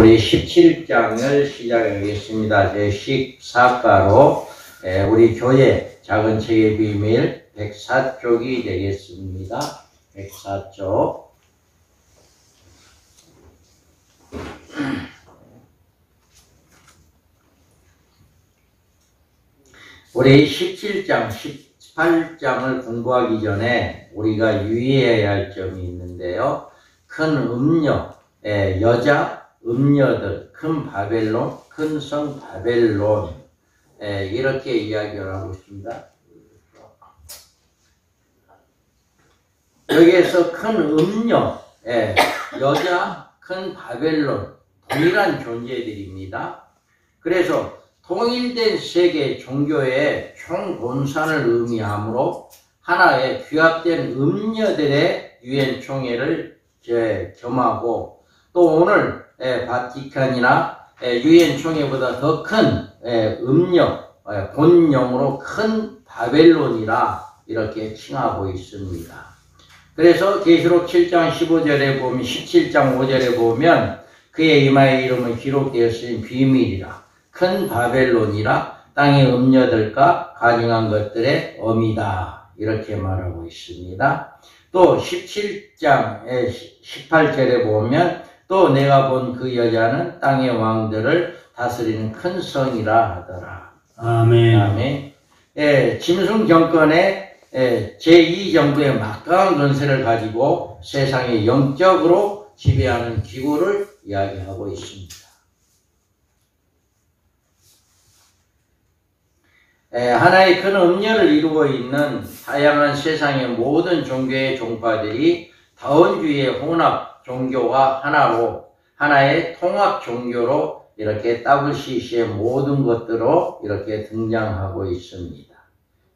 우리 17장을 시작하겠습니다. 제 14가로 우리 교회 작은 책의 비밀 104쪽이 되겠습니다. 104쪽. 우리 17장, 18장을 공부하기 전에 우리가 유의해야 할 점이 있는데요. 큰 음녀, 여자 음녀들, 큰 바벨론, 큰 성 바벨론, 이렇게 이야기를 하고 있습니다. 여기에서 큰 음녀, 여자, 큰 바벨론, 동일한 존재들입니다. 그래서 통일된 세계 종교의 총본산을 의미하므로 하나의 규합된 음녀들의 유엔 총회를 겸하고, 또 오늘 바티칸이나 유엔 총회보다 더 큰 음녀, 본영으로 큰 바벨론이라 이렇게 칭하고 있습니다. 그래서 계시록 7장 15절에 보면, 17장 5절에 보면 그의 이마의 이름은 기록되었으니 비밀이라, 큰 바벨론이라, 땅의 음녀들과 가증한 것들의 어미다, 이렇게 말하고 있습니다. 또 17장 18절에 보면 또 내가 본 그 여자는 땅의 왕들을 다스리는 큰 성이라 하더라. 아멘. 아멘. 짐승 정권의 제2정부의 막강한 권세를 가지고 세상의 영적으로 지배하는 기구를 이야기하고 있습니다. 하나의 큰 음녀를 이루고 있는 다양한 세상의 모든 종교의 종파들이 다원주의의 혼합 종교가 하나로, 하나의 통합 종교로 이렇게 WCC의 모든 것들로 이렇게 등장하고 있습니다.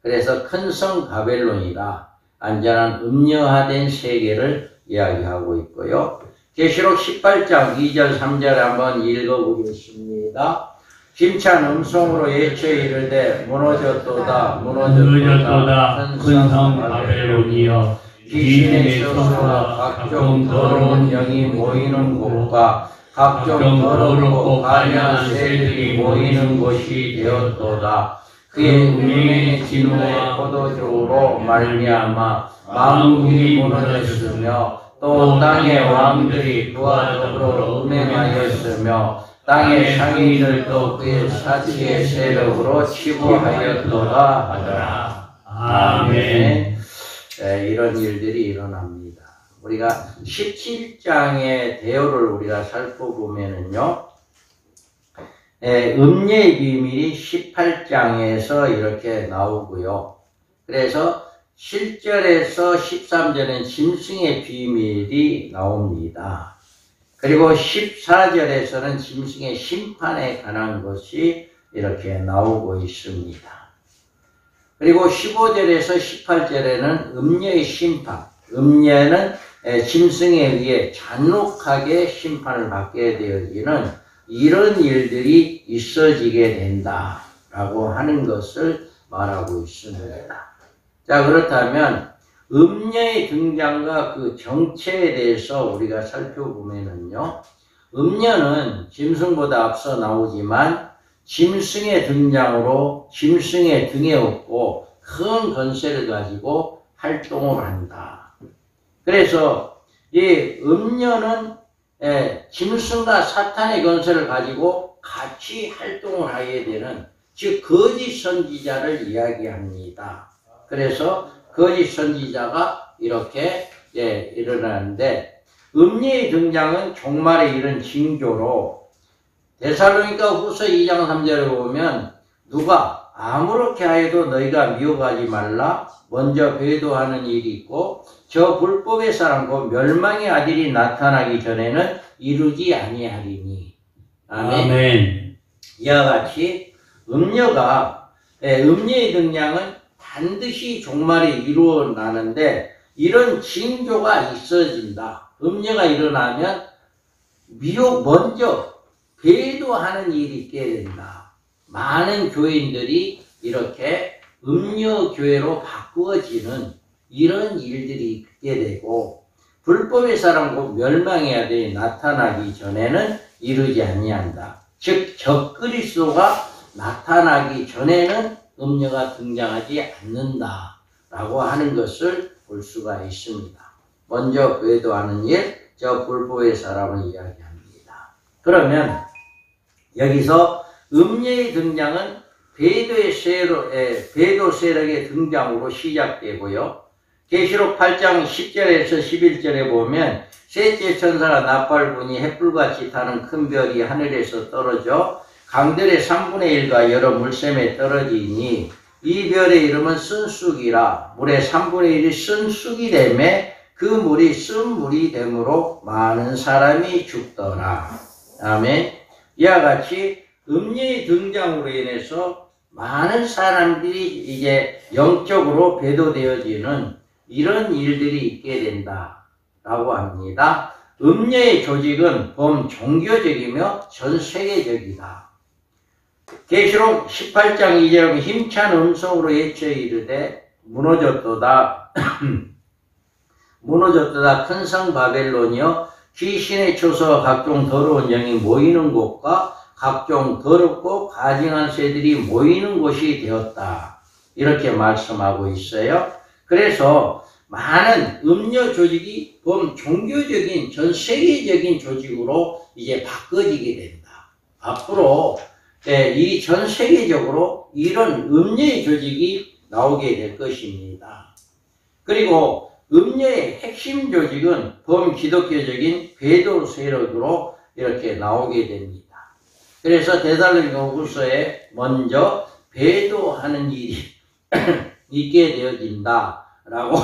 그래서 큰 성 바벨론이라 안전한 음녀화된 세계를 이야기하고 있고요. 계시록 18장 2절 3절 한번 읽어보겠습니다. 힘찬 음성으로 예쳐 이르되 무너졌도다 무너졌도다 큰 성 바벨론이여, 귀신의 소수와 각종 더러운 영이 모이는 곳과 각종 더럽고 가련한 새들이 모이는 곳이 되었도다. 그의 운명의 진노와 포도주로 말미암아 만국이 무너졌으며 또 땅의 왕들이 그와 더불어 음행하였으며 땅의 상인들도 그의 사지의 세력으로 치부하였도다 하더라. 아멘. 이런 일들이 일어납니다. 우리가 17장의 대요를 우리가 살펴보면은요, 음녀의 비밀이 18장에서 이렇게 나오고요. 그래서 7절에서 13절은 짐승의 비밀이 나옵니다. 그리고 14절에서는 짐승의 심판에 관한 것이 이렇게 나오고 있습니다. 그리고 15절에서 18절에는 음녀의 심판, 음녀는 짐승에 의해 잔혹하게 심판을 받게 되어지는 이런 일들이 있어지게 된다라고 하는 것을 말하고 있습니다. 자, 그렇다면 음녀의 등장과 그 정체에 대해서 우리가 살펴보면은요, 음녀는 짐승보다 앞서 나오지만 짐승의 등장으로 짐승의 등에 업고 큰 권세를 가지고 활동을 한다. 그래서 이 음녀는 짐승과 사탄의 권세를 가지고 같이 활동을 하게 되는, 즉 거짓 선지자를 이야기합니다. 그래서 거짓 선지자가 이렇게 일어나는데, 음녀의 등장은 종말에 이른 징조로 데살로니가 후서 2장 3절에 보면 누가 아무렇게 하여도 너희가 미혹하지 말라, 먼저 배도하는 일이 있고 저 불법의 사람 곧 멸망의 아들이 나타나기 전에는 이루지 아니하리니. 아멘. 이와 같이 음녀의 등장은 반드시 종말에 이루어나는데, 이런 징조가 있어진다. 음녀가 일어나면 먼저 배도하는 일이 있게 된다. 많은 교인들이 이렇게 음녀교회로 바꾸어지는 이런 일들이 있게 되고, 불법의 사람 곧 멸망의 아들이 나타나기 전에는 이루지 아니한다. 즉 적그리스도가 나타나기 전에는 음녀가 등장하지 않는다라고 하는 것을 볼 수가 있습니다. 먼저 배도하는 일, 저 불법의 사람을 이야기합니다. 그러면 여기서 음녀의 등장은 배도 세력의 등장으로 시작되고요. 계시록 8장 10절에서 11절에 보면 셋째 천사가 나팔분이 햇불같이 타는 큰 별이 하늘에서 떨어져 강들의 3분의 1과 여러 물샘에 떨어지니 이 별의 이름은 쓴쑥이라. 물의 3분의 1이 쓴쑥이 되매 그 물이 쓴 물이 되므로 많은 사람이 죽더라. 아멘. 이와 같이 음녀의 등장으로 인해서 많은 사람들이 이제 영적으로 배도되어지는 이런 일들이 있게 된다라고 합니다. 음녀의 조직은 범종교적이며 전 세계적이다. 계시록 18장 2절에 힘찬 음성으로 외쳐 이르되 무너졌도다 무너졌도다 큰 성 바벨론이여 귀신의 초서와 각종 더러운 영이 모이는 곳과 각종 더럽고 가증한 새들이 모이는 곳이 되었다. 이렇게 말씀하고 있어요. 그래서 많은 음녀 조직이 범종교적인 전 세계적인 조직으로 이제 바꿔지게 된다. 앞으로 이 전 세계적으로 이런 음녀의 조직이 나오게 될 것입니다. 그리고 음녀의 핵심 조직은 범기독교적인 배도 세력으로 이렇게 나오게 됩니다. 그래서 데살로니가후서에 먼저 배도하는 일이 있게 되어진다라고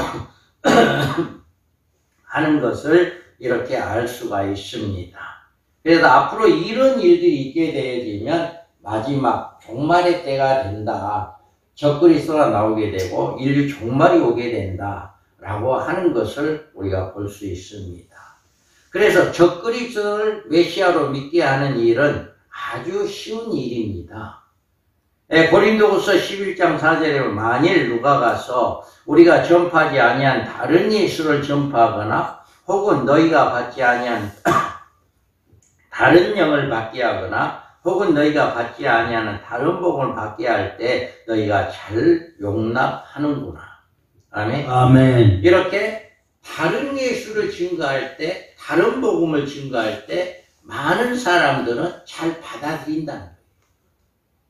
하는 것을 이렇게 알 수가 있습니다. 그래서 앞으로 이런 일들이 있게 되어지면 마지막 종말의 때가 된다. 적그리스도가 나오게 되고 인류 종말이 오게 된다라고 하는 것을 우리가 볼 수 있습니다. 그래서 적그리스도를 메시아로 믿게 하는 일은 아주 쉬운 일입니다. 고린도후서 11장 4절에 만일 누가 가서 우리가 전파하지 아니한 다른 예수를 전파하거나 혹은 너희가 받지 아니한 다른 영을 받게 하거나 혹은 너희가 받지 아니하는 다른 복음을 받게 할 때 너희가 잘 용납하는구나. 아멘. 아멘. 이렇게 다른 예수를 증거할 때, 다른 복음을 증거할 때 많은 사람들은 잘 받아들인다는 거예요.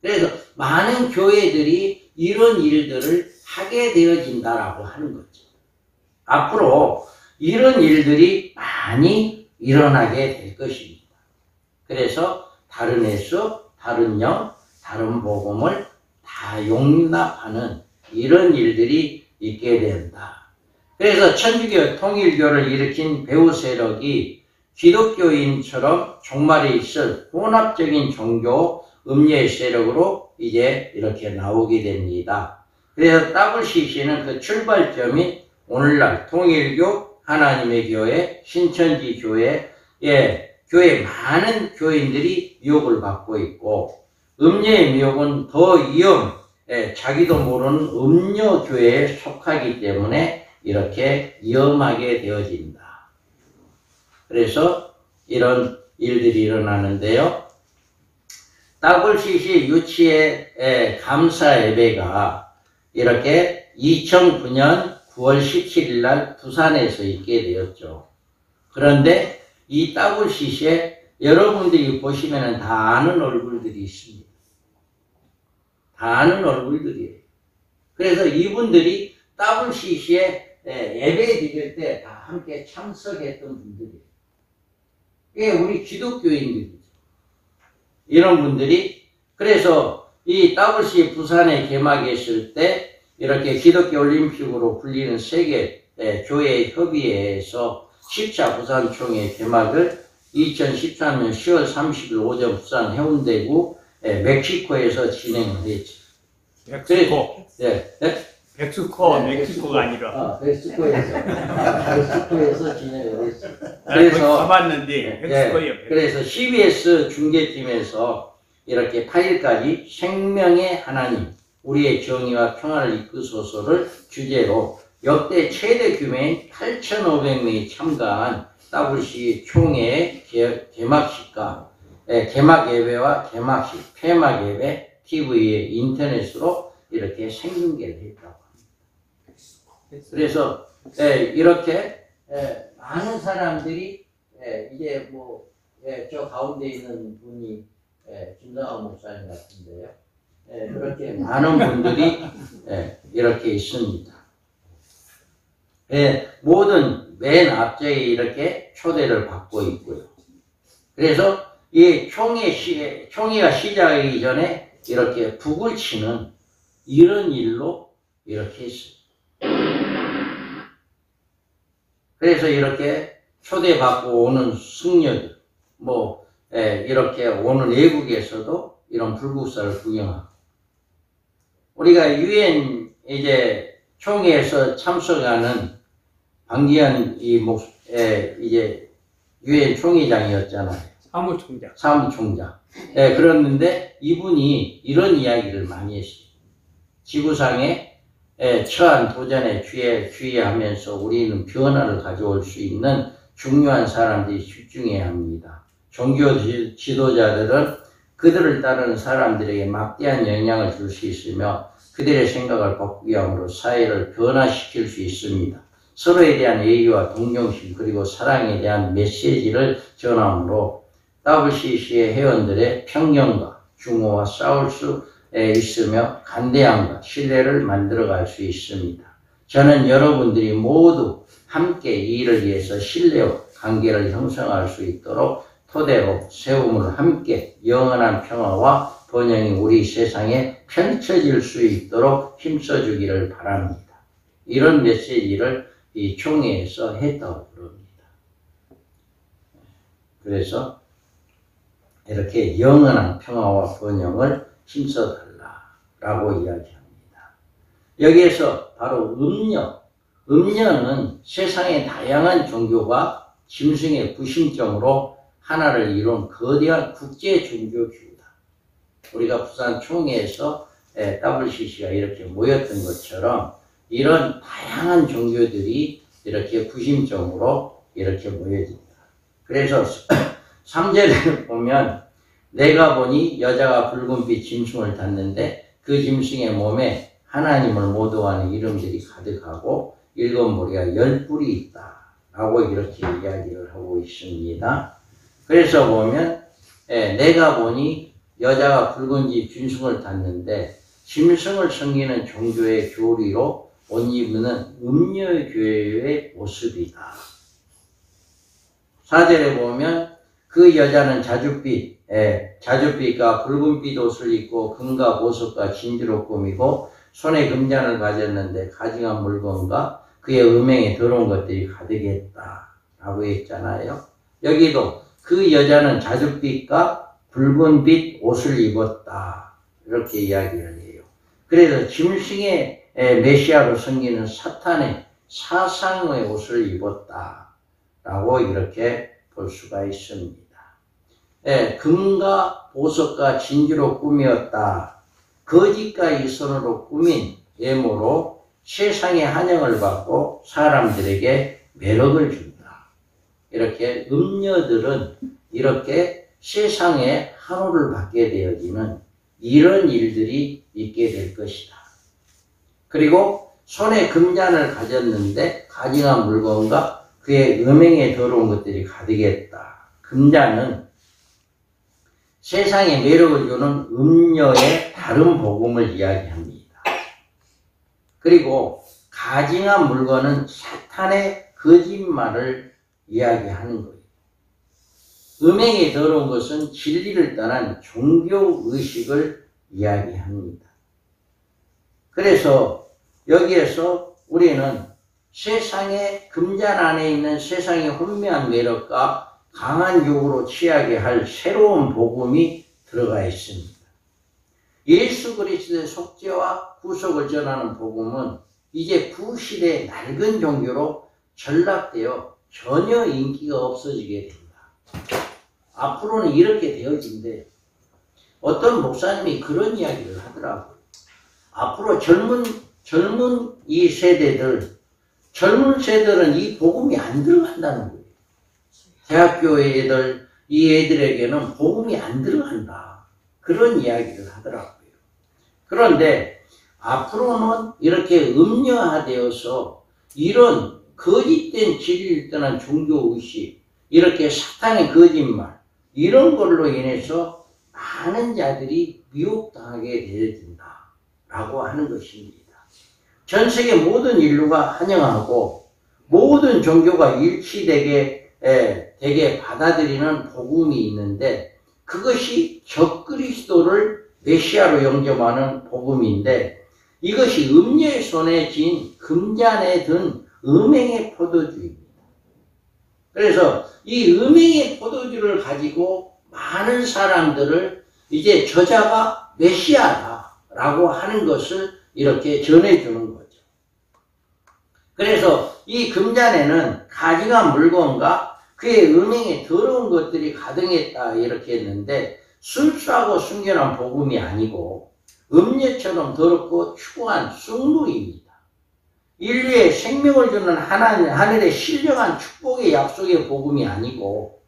그래서 많은 교회들이 이런 일들을 하게 되어진다라고 하는 거죠. 앞으로 이런 일들이 많이 일어나게 될 것입니다. 그래서 다른 예수, 다른 영, 다른 복음을 다 용납하는 이런 일들이 있게 된다. 그래서 천주교 통일교를 일으킨 배후 세력이 기독교인처럼 종말에 있을 혼합적인 종교 음녀의 세력으로 이제 이렇게 나오게 됩니다. 그래서 WCC는 그 출발점이 오늘날 통일교, 하나님의 교회, 신천지 교회, 교회 많은 교인들이 미혹을 받고 있고 음녀의 미혹은 더 자기도 모르는 음녀 교회에 속하기 때문에 이렇게 위험하게 되어진다. 그래서 이런 일들이 일어나는데요. WCC 유치의 감사 예배가 이렇게 2009년 9월 17일 날 부산에서 있게 되었죠. 그런데 이 WCC에 여러분들이 보시면 다 아는 얼굴들이 있습니다. 다 아는 얼굴들이에요. 그래서 이분들이 WCC에 예배 드릴 때 다 함께 참석했던 분들이에요. 이게 우리 기독교인들이죠. 이런 분들이 그래서 이 WCC 부산에 개막했을 때 이렇게 기독교 올림픽으로 불리는 세계 교회 협의회에서 10차 부산총회 개막을 2013년 10월 30일 오전 부산 해운대구 멕시코에서 진행을 했죠. 멕시코. 멕시코가 아니라. 멕시코에서 진행을 했어요. 그래서 가봤는데 멕시코에. 그래서 CBS 중계팀에서 이렇게 8일까지 생명의 하나님, 우리의 정의와 평화를 이끄소서를 주제로 역대 최대 규모인 8,500명이 참가한 WC 총회 개막식과 개막 예배와 개막식, 폐막 예배, TV에 인터넷으로 이렇게 생중계를 했다고 합니다. 그래서 이렇게 많은 사람들이 이제 뭐 저 가운데 있는 분이 김상환 목사님 같은데요. 그렇게 많은 분들이 이렇게 있습니다. 모든 맨 앞쪽에 이렇게 초대를 받고 있고요. 그래서 이 총회가 시작하기 전에 이렇게 북을 치는 이런 일로 이렇게 했어요. 그래서 이렇게 초대받고 오는 승려들, 이렇게 오는 외국에서도 이런 불국사를 구경하고, 우리가 유엔 이제 총회에서 참석하는 방기현 이제 유엔 총회장이었잖아요. 사무총장. 그랬는데 이분이 이런 이야기를 많이 했어요. 지구상에 처한 도전에 주의하면서 우리는 변화를 가져올 수 있는 중요한 사람들이 집중해야 합니다. 종교 지도자들은 그들을 따르는 사람들에게 막대한 영향을 줄 수 있으며 그들의 생각을 바꾸기 함으로 사회를 변화시킬 수 있습니다. 서로에 대한 예의와 동정심 그리고 사랑에 대한 메시지를 전함으로 WCC의 회원들의 편견과 중오와 싸울 수 있으며 간대함과 신뢰를 만들어갈 수 있습니다. 저는 여러분들이 모두 함께 이 일을 위해서 신뢰와 관계를 형성할 수 있도록 토대로 세움을 함께 영원한 평화와 번영이 우리 세상에 펼쳐질 수 있도록 힘써주기를 바랍니다. 이런 메시지를 이 총회에서 했다고 그럽니다. 그래서 이렇게 영원한 평화와 번영을 힘써달라고 이야기합니다. 여기에서 바로 음녀는 세상의 다양한 종교가 짐승의 부심점으로 하나를 이룬 거대한 국제 종교기구다. 우리가 부산 총회에서 WCC가 이렇게 모였던 것처럼 이런 다양한 종교들이 이렇게 부심점으로 이렇게 모여진다. 그래서 3절을 보면 내가 보니 여자가 붉은빛 짐승을 탔는데 그 짐승의 몸에 하나님을 모독하는 이름들이 가득하고 일곱 머리가 10뿔이 있다 라고 이렇게 이야기를 하고 있습니다. 그래서 보면 내가 보니 여자가 붉은 짐승을 탔는데 짐승을 섬기는 종교의 교리로 옷 입는 음녀교회의 모습이다. 4절에 보면 그 여자는 자줏빛과 붉은빛 옷을 입고 금과 보석과 진주로 꾸미고 손에 금잔을 가졌는데 가증한 물건과 그의 음행에 더러운 것들이 가득했다 라고 했잖아요. 여기도 그 여자는 자줏빛과 붉은빛 옷을 입었다 이렇게 이야기를 해요. 그래서 짐승의 메시아로 섬기는 사탄의 사상의 옷을 입었다 라고 이렇게 볼 수가 있습니다. 금과 보석과 진주로 꾸몄다. 거짓과 이선으로 꾸민 외모로 세상의 환영을 받고 사람들에게 매력을 준다. 이렇게 음녀들은 이렇게 세상에 환호를 받게 되어지는 이런 일들이 있게 될 것이다. 그리고 손에 금잔을 가졌는데 가증한 물건과 그의 음행에 더러운 것들이 가득했다. 금잔은 세상에 매력을 주는 음녀의 다른 복음을 이야기합니다. 그리고 가증한 물건은 사탄의 거짓말을 이야기하는 거예요. 음행에 더러운 것은 진리를 떠난 종교의식을 이야기합니다. 그래서 여기에서 우리는 세상의 금잔 안에 있는 세상의 혼미한 매력과 강한 욕으로 취하게 할 새로운 복음이 들어가 있습니다. 예수 그리스도의 속죄와 구속을 전하는 복음은 이제 구시대의 낡은 종교로 전락되어 전혀 인기가 없어지게 됩니다. 앞으로는 이렇게 되어진대. 어떤 목사님이 그런 이야기를 하더라고요. 앞으로 젊은 이 세대들, 젊은 세대들은 이 복음이 안 들어간다는 거예요. 대학교 애들, 이 애들에게는 복음이 안 들어간다. 그런 이야기를 하더라고요. 그런데 앞으로는 이렇게 음녀화되어서 이런 거짓된 진리를 떠난 종교의식, 이렇게 사탄의 거짓말, 이런 걸로 인해서 많은 자들이 미혹당하게 되어진다. 라고 하는 것입니다. 전 세계 모든 인류가 환영하고 모든 종교가 일치되게 되게 받아들이는 복음이 있는데 그것이 적그리스도를 메시아로 영접하는 복음인데 이것이 음녀의 손에 쥔 금잔에 든 음행의 포도주입니다. 그래서 이 음행의 포도주를 가지고 많은 사람들을 이제 저자가 메시아다라고 하는 것을 이렇게 전해주는 거죠. 그래서 이 금잔에는 가증한 물건과 그의 음행에 더러운 것들이 가득했다 이렇게 했는데 순수하고 순결한 복음이 아니고 음녀처럼 더럽고 추구한 쑥물입니다. 인류의 생명을 주는 하늘의 신령한 축복의 약속의 복음이 아니고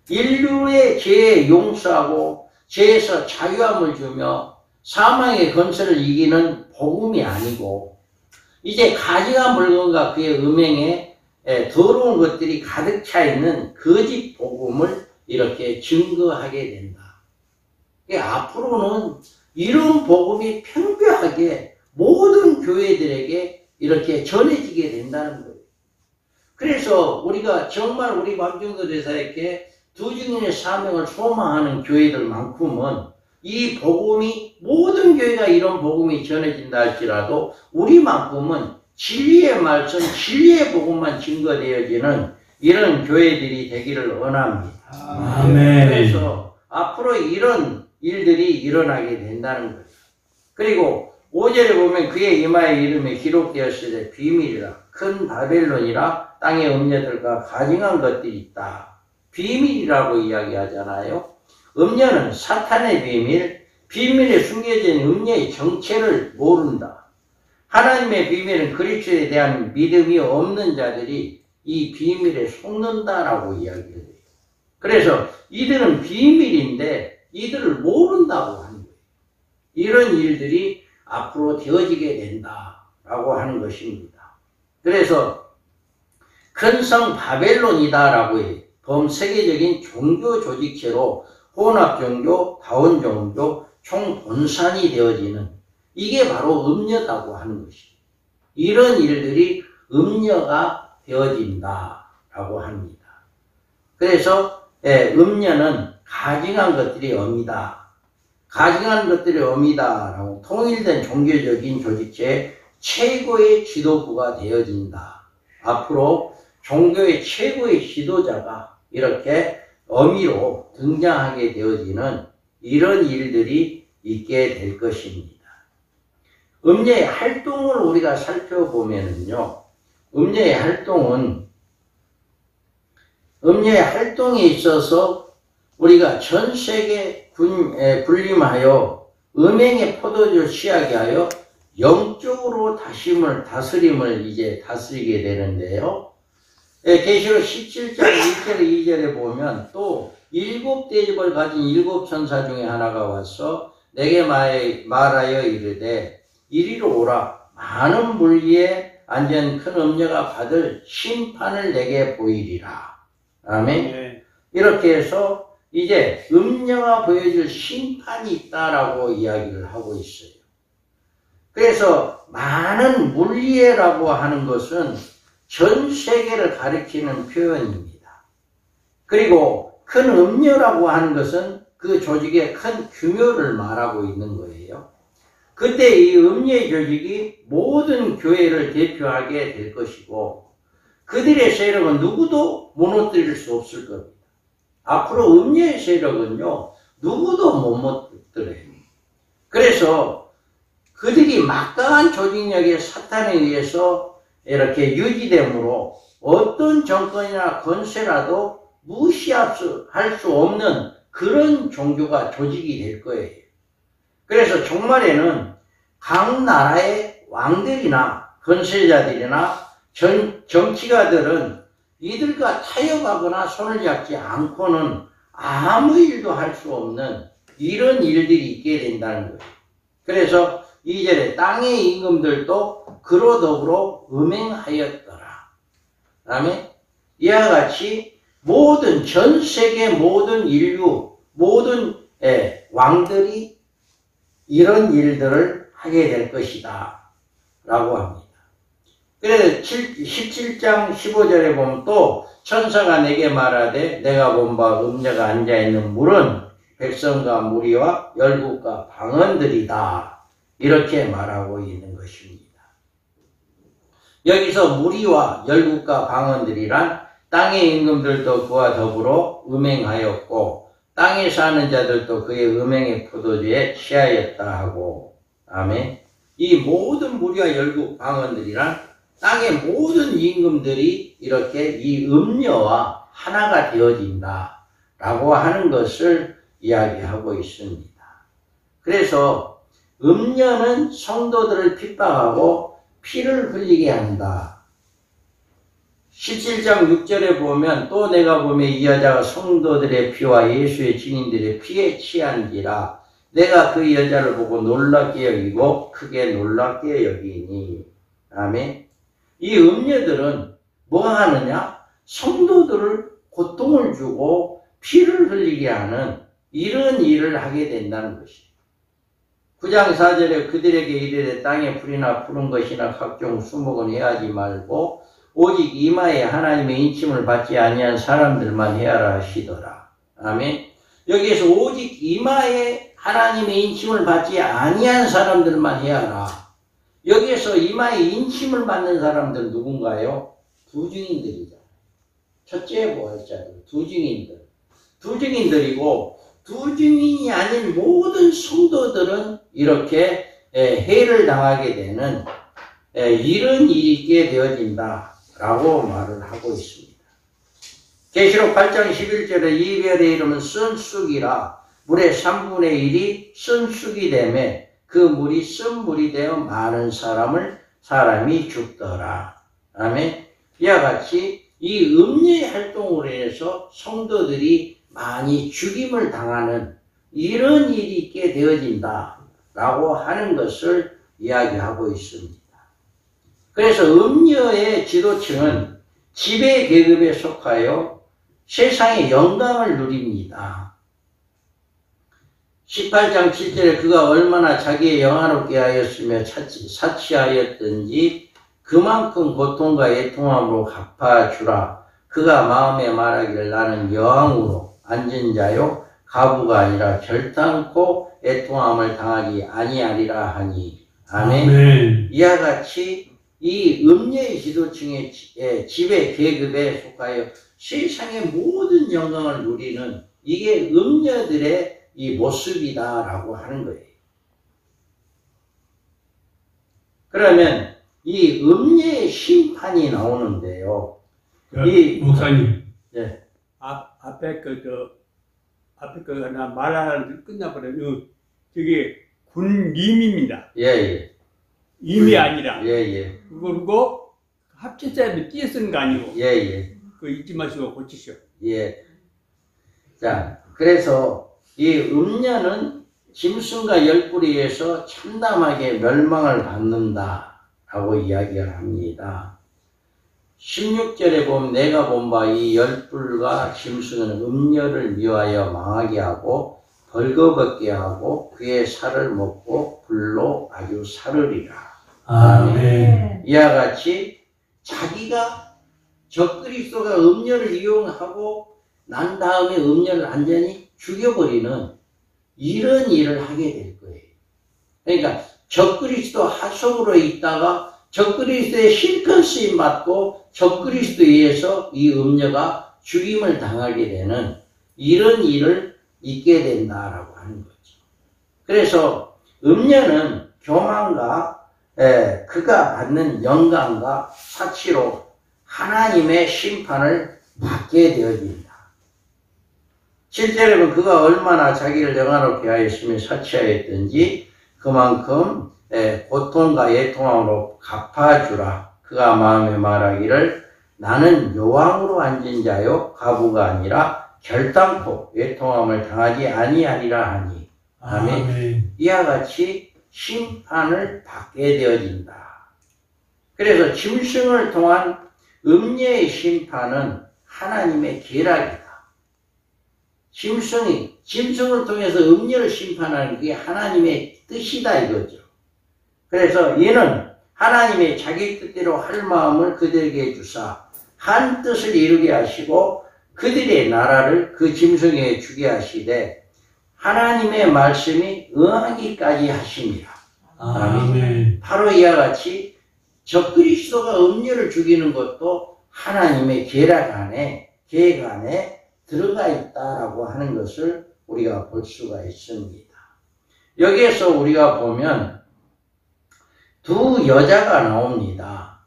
인류의 죄에 용서하고 죄에서 자유함을 주며 사망의 건설을 이기는 복음이 아니고 이제 가증한 물건과 그의 음행에 더러운 것들이 가득 차 있는 거짓 복음을 이렇게 증거하게 된다. 앞으로는 이런 복음이 평교하게 모든 교회들에게 이렇게 전해지게 된다는 거예요. 그래서 우리가 정말 우리 광중교대사에게 두 증인의 사명을 소망하는 교회들만큼은 이 복음이 모든 교회가 이런 복음이 전해진다 할지라도 우리만큼은 진리의 말씀, 진리의 복음만 증거되어지는 이런 교회들이 되기를 원합니다. 아멘. 그래서 앞으로 이런 일들이 일어나게 된다는 거예요. 그리고 5절에 보면 그의 이마의 이름이 기록되었을 때 비밀이라 큰 바벨론이라 땅의 음녀들과 가증한 것들이 있다. 비밀이라고 이야기하잖아요. 음녀는 사탄의 비밀, 비밀에 숨겨진 음녀의 정체를 모른다. 하나님의 비밀은 그리스도에 대한 믿음이 없는 자들이 이 비밀에 속는다라고 이야기를 해요. 그래서 이들은 비밀인데 이들을 모른다고 하는 거예요. 이런 일들이 앞으로 되어지게 된다라고 하는 것입니다. 그래서 큰 성 바벨론이다라고 해요. 범세계적인 종교 조직체로 혼합종교, 다원종교, 총분산이 되어지는 이게 바로 음녀다고 하는 것이에요. 이런 일들이 음녀가 되어진다라고 합니다. 그래서 음녀는 가증한 것들이 엄이다. 가증한 것들이 엄이다라고 통일된 종교적인 조직체의 최고의 지도부가 되어진다. 앞으로 종교의 최고의 지도자가 이렇게 어미로 등장하게 되어지는 이런 일들이 있게 될 것입니다. 음녀의 활동을 우리가 살펴보면요. 음녀의 활동에 있어서 우리가 전 세계 군림하여 음행의 포도주를 취하게 하여 영적으로 다스림을 이제 다스리게 되는데요. 계시록 17장 1절 2절에 보면 또 7대접을 가진 7천사 중에 하나가 와서 내게 말하여 이르되 이리로 오라. 많은 물리에 앉은 큰 음녀가 받을 심판을 내게 보이리라. 아멘. 네. 이렇게 해서 이제 음녀가 보여줄 심판이 있다라고 이야기를 하고 있어요. 그래서 많은 물리에라고 하는 것은 전 세계를 가리키는 표현입니다. 그리고 큰 음녀라고 하는 것은 그 조직의 큰 규모를 말하고 있는 거예요. 그때 이 음녀의 조직이 모든 교회를 대표하게 될 것이고 그들의 세력은 누구도 무너뜨릴 수 없을 겁니다. 앞으로 음녀의 세력은요 누구도 못 무너뜨려요. 그래서 그들이 막강한 조직력의 사탄에 의해서 이렇게 유지되므로 어떤 정권이나 권세라도 무시할 수 없는 그런 종교가 조직이 될 거예요. 그래서 종말에는 각 나라의 왕들이나 권세자들이나 정치가들은 이들과 타협하거나 손을 잡지 않고는 아무 일도 할 수 없는 이런 일들이 있게 된다는 거예요. 그래서 2절에 땅의 임금들도 그로 더불어 음행하였더라. 그다음에 이와 같이 모든 전 세계 모든 인류 모든 왕들이 이런 일들을 하게 될 것이다 라고 합니다. 그래서 17장 15절에 보면 또 천사가 내게 말하되 내가 본 바 음녀가 앉아있는 물은 백성과 무리와 열국과 방언들이다 이렇게 말하고 있는 것입니다. 여기서 무리와 열국과 방언들이란 땅의 임금들도 그와 더불어 음행하였고 땅에 사는 자들도 그의 음행의 포도주에 취하였다 하고 아멘. 이 모든 무리와 열국 방언들이란 땅의 모든 임금들이 이렇게 이 음녀와 하나가 되어진다 라고 하는 것을 이야기하고 있습니다. 그래서 음녀는 성도들을 핍박하고 피를 흘리게 한다. 17장 6절에 보면 또 내가 보면 이 여자가 성도들의 피와 예수의 증인들의 피에 취한지라 내가 그 여자를 보고 놀랍게 여기고 크게 놀랍게 여기니 아멘. 이 음녀들은 뭐 하느냐? 성도들을 고통을 주고 피를 흘리게 하는 이런 일을 하게 된다는 것이에요. 9장 4절에 그들에게 이르되 땅에 풀이나 푸른 것이나 각종 수목은 해하지 말고 오직 이마에 하나님의 인침을 받지 아니한 사람들만 해하라 하시더라. 아멘. 여기에서 오직 이마에 하나님의 인침을 받지 아니한 사람들만 해하라. 여기에서 이마에 인침을 받는 사람들 누군가요? 두 증인들이죠. 첫째 부활자들, 두 증인들. 두 증인들이고 두 증인이 아닌 모든 성도들은 이렇게 해를 당하게 되는 이런 일이 있게 되어진다 라고 말을 하고 있습니다. 계시록 8장 11절에 이 별의 이름은 쓴쑥이라 물의 3분의 1이 쓴쑥이 되매 그 물이 쓴물이 되어 많은 사람이 죽더라. 아멘. 이와 같이 이 음녀의 활동으로 인해서 성도들이 많이 죽임을 당하는 이런 일이 있게 되어진다 라고 하는 것을 이야기하고 있습니다. 그래서 음녀의 지도층은 지배 계급에 속하여 세상의 영광을 누립니다. 18장 7절에 그가 얼마나 자기의 영화롭게 하였으며 사치하였든지 그만큼 고통과 애통함으로 갚아주라. 그가 마음에 말하기를 나는 여왕으로 앉은 자요 가부가 아니라 결탄코 애통함을 당하지 아니하리라 하니 아멘. 아멘. 이와 같이 이 음녀의 지도층의 지배 계급에 속하여 세상의 모든 영광을 누리는 이게 음녀들의 이 모습이다라고 하는 거예요. 그러면 이 음녀의 심판이 나오는데요. 목사님. 네. 앞에 하나 말하는 끝나버려요. 저게 군림입니다. 예. 임이 아니라. 예. 그리고 합체자를 띄어 쓰는 거 아니고. 예. 그거 잊지 마시고 고치시오. 예. 자, 그래서 이 음녀는 짐승과 열뿌리에서 참담하게 멸망을 받는다라고 이야기를 합니다. 16절에 보면 내가 본 바 이 열불과 짐승은 음녀를 미워하여 망하게 하고 벌거벗게 하고 그의 살을 먹고 불로 아주 사르리라. 아멘. 이와 같이 자기가 적그리스도가 음녀를 이용하고 난 다음에 음녀를 완전히 죽여버리는 이런 일을 하게 될 거예요. 그러니까 적그리스도 하속으로 있다가 적그리스도의 실컷 쓰임 받고 적그리스도에 의해서 이 음녀가 죽임을 당하게 되는 이런 일을 있게 된다라고 하는 거죠. 그래서 음녀는 교만과 그가 받는 영광과 사치로 하나님의 심판을 받게 되어진다. 7절에 보면 그가 얼마나 자기를 영화롭게 하였으며 사치하였든지 그만큼 고통과 애통함으로 갚아주라. 그가 마음에 말하기를 나는 여왕으로 앉은 자요 가부가 아니라 결단코 애통함을 당하지 아니하리라 하니. 아멘. 이와 같이 심판을 받게 되어진다. 그래서 짐승을 통한 음녀의 심판은 하나님의 계략이다. 짐승을 통해서 음녀를 심판하는 게 하나님의 뜻이다 이거죠. 그래서 이는 하나님의 자기 뜻대로 할 마음을 그들에게 주사 한 뜻을 이루게 하시고 그들의 나라를 그 짐승에게 주게 하시되 하나님의 말씀이 응하기까지 하십니다. 아멘. 바로 이와 같이 적그리스도가 음녀를 죽이는 것도 하나님의 계획 안에 들어가 있다라고 하는 것을 우리가 볼 수가 있습니다. 여기에서 우리가 보면 두 여자가 나옵니다.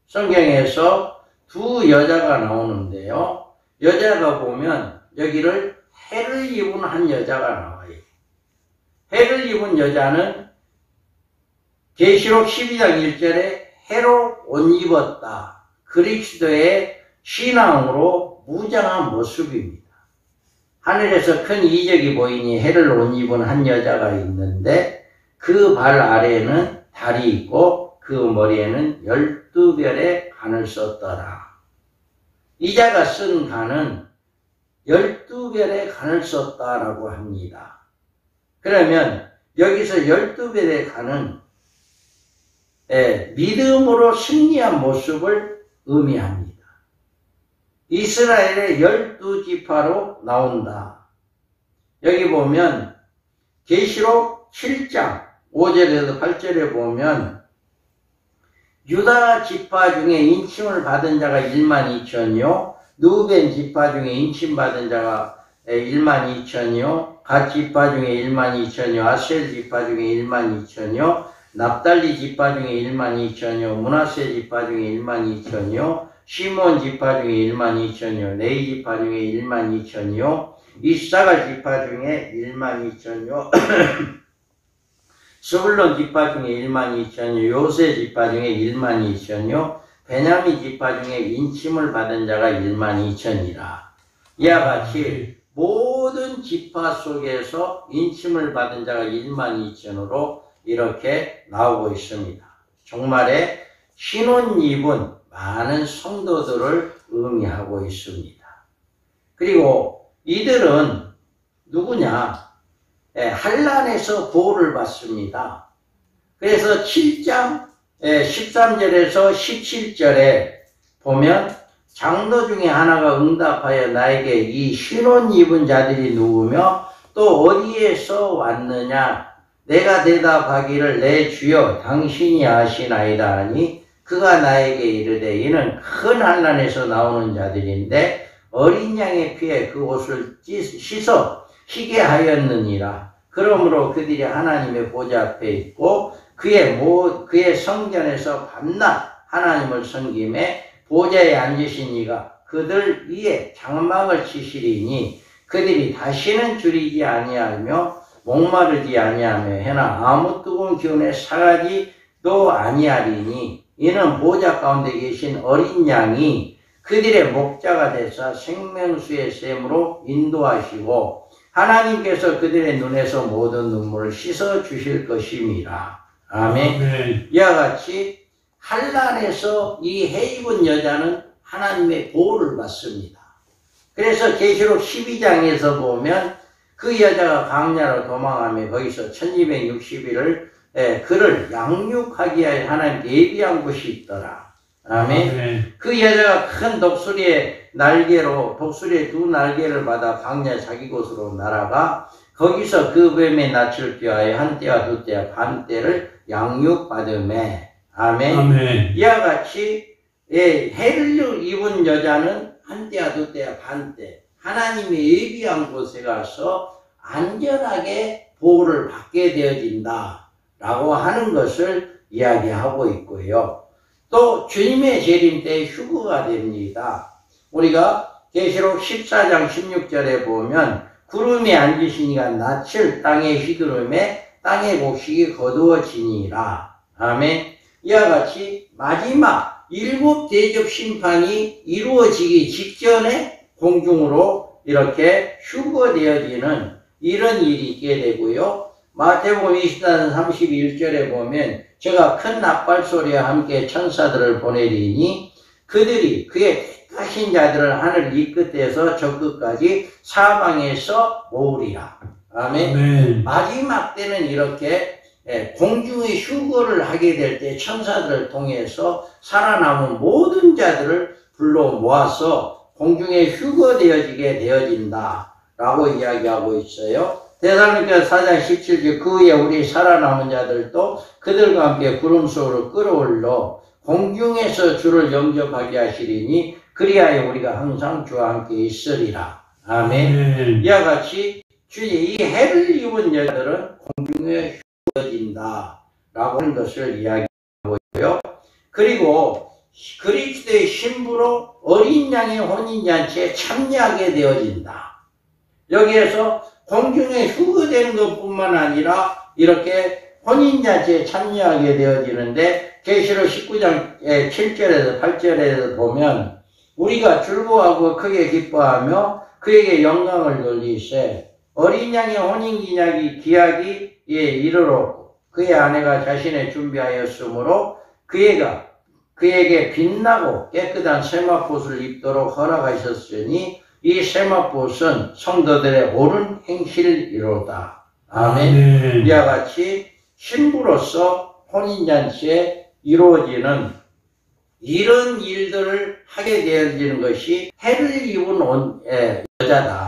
성경에서 두 여자가 나오는데요. 여자가 보면 여기를 해를 입은 한 여자가 나와요. 해를 입은 여자는 계시록 12장 1절에 해로 옷 입었다. 그리스도의 신앙으로 무장한 모습입니다. 하늘에서 큰 이적이 보이니 해를 옷 입은 한 여자가 있는데 그 발 아래에는 달이 있고 그 머리에는 12별의 간을 썼더라. 이 자가 쓴 간은 12별의 간을 썼다라고 합니다. 그러면 여기서 12별의 간은 믿음으로 승리한 모습을 의미합니다. 이스라엘의 12지파로 나온다. 여기 보면 계시록 7장 5절에서 8절에 보면 유다 지파 중에 인침을 받은 자가 12,000이요 누벤 지파 중에 인침받은 자가 12,000이요 갓 지파 중에 12,000이요 아셀 지파 중에 12,000이요 납달리 지파 중에 12,000이요 므낫세 지파 중에 12,000이요 시몬 지파 중에 12,000이요 레위 지파 중에 12,000이요 이사갈 지파 중에 12,000이요 스불론 지파 중에 12,000이요 요새 지파 중에 12,000이요 베냐민 지파 중에 인침을 받은 자가 12,000이라. 이와 같이 모든 지파 속에서 인침을 받은 자가 12,000으로 이렇게 나오고 있습니다. 종말에 신혼 입은 많은 성도들을 의미하고 있습니다. 그리고 이들은 누구냐? 한란에서 보호를 받습니다. 그래서 7장 13절에서 17절에 보면 장로 중에 하나가 응답하여 나에게 이 신혼 입은 자들이 누구며 또 어디에서 왔느냐? 내가 대답하기를 내 주여 당신이 아시나이다 하니 그가 나에게 이르되 이는 큰 한란에서 나오는 자들인데 어린 양의 피에 그 옷을 씻어 희게 하였느니라. 그러므로 그들이 하나님의 보좌 앞에 있고 그의 성전에서 밤낮 하나님을 섬김에 보좌에 앉으신 이가 그들 위에 장막을 치시리니 그들이 다시는 줄이지 아니하며 목마르지 아니하며 해나 아무 뜨거운 기운에 사가지도 아니하리니 이는 보좌 가운데 계신 어린 양이 그들의 목자가 되사 생명수의 샘으로 인도하시고 하나님께서 그들의 눈에서 모든 눈물을 씻어 주실 것임이라. 아멘. 이와 같이 한란에서 이 해 입은 여자는 하나님의 보호를 받습니다. 그래서 계시록 12장에서 보면 그 여자가 광야로 도망하며 거기서 1260일을 그를 양육하기 위하여 하나님 예비한 곳이 있더라. 아멘. 그 여자가 큰 독수리의 두 날개를 받아 광야 자기 곳으로 날아가 거기서 그 뱀의 낯을 피하여 한때와 두때와 반때를 양육받으매. 아멘. 이와 같이 해를 입은 여자는 한때와 두때와 반때 하나님이 예비한 곳에 가서 안전하게 보호를 받게 되어진다 라고 하는 것을 이야기하고 있고요. 또 주님의 재림 때 휴거가 됩니다. 우리가 계시록 14장 16절에 보면 구름에 앉으신 이가 낯을 땅에 휘두르매 땅의 곡식이 거두어지니라. 아멘. 이와 같이 마지막 7 대접 심판이 이루어지기 직전에 공중으로 이렇게 휴거되어지는 이런 일이 있게 되고요. 마태복음 24장 31절에 보면 제가 큰 나팔소리와 함께 천사들을 보내리니 그들이 그의 택하신 자들을 하늘 이 끝에서 저 끝까지 사방에서 모으리라. 아멘. 아멘. 마지막 때는 이렇게 공중의 휴거를 하게 될 때 천사들을 통해서 살아남은 모든 자들을 불러 모아서 공중에 휴거되어지게 되어진다 라고 이야기하고 있어요. 데살로니가 4장 17절 그 후에 우리 살아남은 자들도 그들과 함께 구름 속으로 끌어올려 공중에서 주를 영접하게 하시리니 그리하여 우리가 항상 주와 함께 있으리라. 아멘. 이와 같이 이 해를 입은 여자들은 공중에 휴거진다 라고 하는 것을 이야기하고 있고요. 그리고 그리스도의 신부로 어린 양의 혼인잔치에 참여하게 되어진다. 여기에서 공중에 휴거되는 것뿐만 아니라 이렇게 혼인잔치에 참여하게 되어지는데 계시록 19장 7절에서 8절에서 보면 우리가 즐거워하고 크게 기뻐하며 그에게 영광을 돌리세 어린 양의 혼인기약이 기약이 이르렀고 그의 아내가 자신의 준비하였으므로 그에게 빛나고 깨끗한 세마포옷을 입도록 허락하셨으니 이 세마포옷은 성도들의 옳은 행실이로다. 아멘. 이와 같이 신부로서 혼인잔치에 이루어지는 이런 일들을 하게 되어지는 것이 해를 입은 여자다.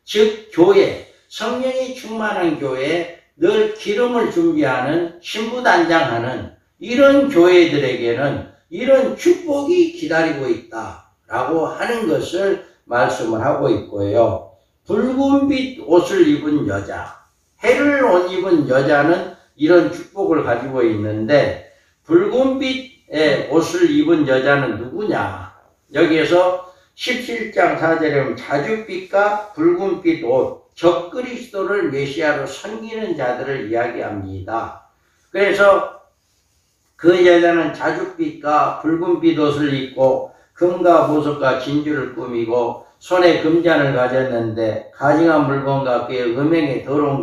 즉 교회, 성령이 충만한 교회에 늘 기름을 준비하는 신부단장하는 이런 교회들에게는 이런 축복이 기다리고 있다라고 하는 것을 말씀을 하고 있고요. 붉은빛 옷을 입은 여자, 해를 옷 입은 여자는 이런 축복을 가지고 있는데 붉은빛 옷을 입은 여자는 누구냐? 여기에서 17장 4절에 보면 자줏빛과 붉은빛 옷, 적그리스도를 메시아로 섬기는 자들을 이야기합니다. 그래서 그 여자는 자줏빛과 붉은빛 옷을 입고 금과 보석과 진주를 꾸미고 손에 금잔을 가졌는데 가증한 물건과 그의 음행에 더러운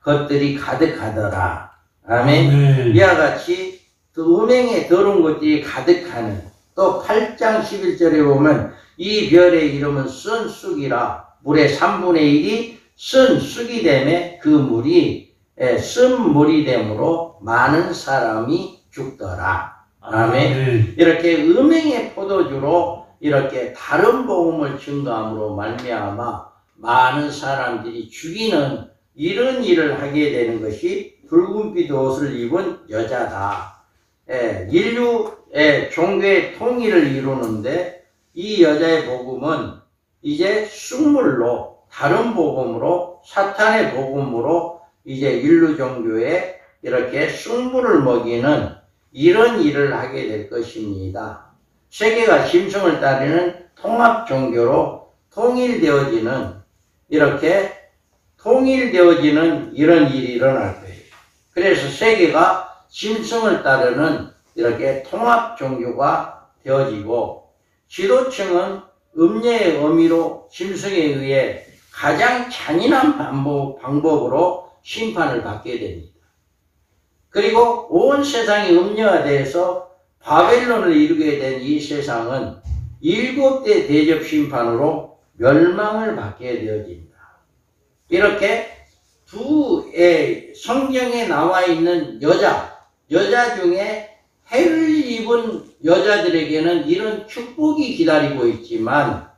것들이 가득하더라. 아멘. 이와 같이 그 음행에 더러운 것들이 가득하는 또 8장 11절에 보면 이 별의 이름은 쓴쑥이라 물의 3분의 1이 쓴쑥이 되매 그 물이 쓴물이 되므로 많은 사람이 죽더라. 아멘. 이렇게 음행의 포도주로 이렇게 다른 복음을 증거함으로 말미암아 많은 사람들이 죽이는 이런 일을 하게 되는 것이 붉은빛 옷을 입은 여자다. 인류의 종교의 통일을 이루는데 이 여자의 복음은 이제 쑥물로 다른 복음으로 사탄의 복음으로 이제 인류 종교에 이렇게 쑥물을 먹이는 이런 일을 하게 될 것입니다. 세계가 짐승을 따르는 통합 종교로 통일되어지는 이런 일이 일어날 거예요. 그래서 세계가 짐승을 따르는 이렇게 통합 종교가 되어지고 지도층은 음녀의 의미로 짐승에 의해 가장 잔인한 방법으로 심판을 받게 됩니다. 그리고 온 세상이 음녀화되어서 바벨론을 이루게 된 이 세상은 7대 대접 심판으로 멸망을 받게 되어집니다. 이렇게 성경에 나와 있는 여자 중에 해를 입은 여자들에게는 이런 축복이 기다리고 있지만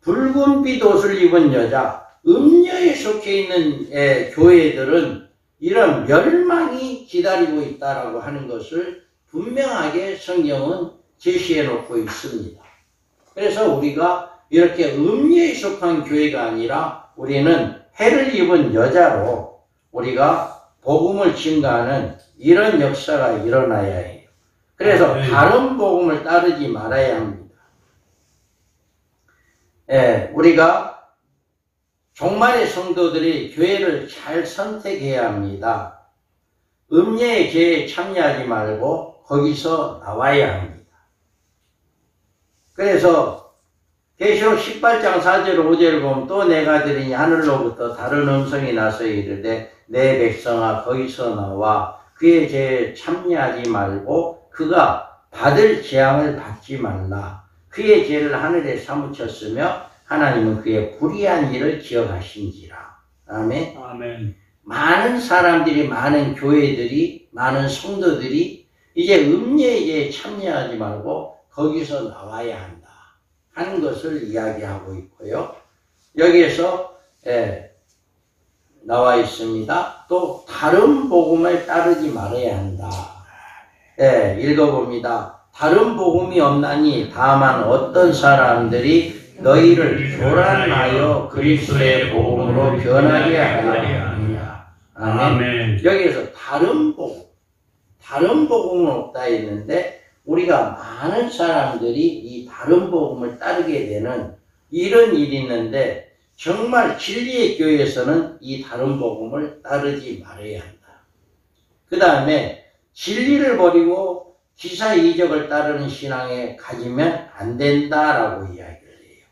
붉은빛 옷을 입은 여자, 음녀에 속해 있는 교회들은 이런 멸망이 기다리고 있다라고 하는 것을 분명하게 성경은 제시해 놓고 있습니다. 그래서 우리가 이렇게 음녀에 속한 교회가 아니라 우리는 해를 입은 여자로 우리가 복음을 증거하는 이런 역사가 일어나야 해요. 그래서 다른 복음을 따르지 말아야 합니다. 우리가 종말의 성도들이 교회를 잘 선택해야 합니다. 음녀의 교회에 참여하지 말고 거기서 나와야 합니다. 그래서 계시록 18장 4절 5절을 보면 또 내가 들으니 하늘로부터 다른 음성이 나서 이르되 내 백성아 거기서 나와 그의 죄에 참여하지 말고 그가 받을 재앙을 받지 말라. 그의 죄를 하늘에 사무쳤으며 하나님은 그의 불의한 일을 기억하신지라. 아멘. 아멘. 많은 사람들이, 많은 교회들이, 많은 성도들이 이제 음녀의 죄에 참여하지 말고 거기서 나와야 한다 하는 것을 이야기하고 있고요. 여기에서 나와 있습니다. 또 다른 복음을 따르지 말아야 한다. 읽어봅니다. 다른 복음이 없나니 다만 어떤 사람들이 너희를 교란하여 그리스도의 복음으로 변하게 하려 합니다. 아멘. 여기에서 다른 복음은 없다 했는데 우리가 많은 사람들이 이 다른 복음을 따르게 되는 이런 일이 있는데 정말 진리의 교회에서는 이 다른 복음을 따르지 말아야 한다. 그 다음에 진리를 버리고 기사이적을 따르는 신앙에 가지면 안 된다라고 이야기를 해요.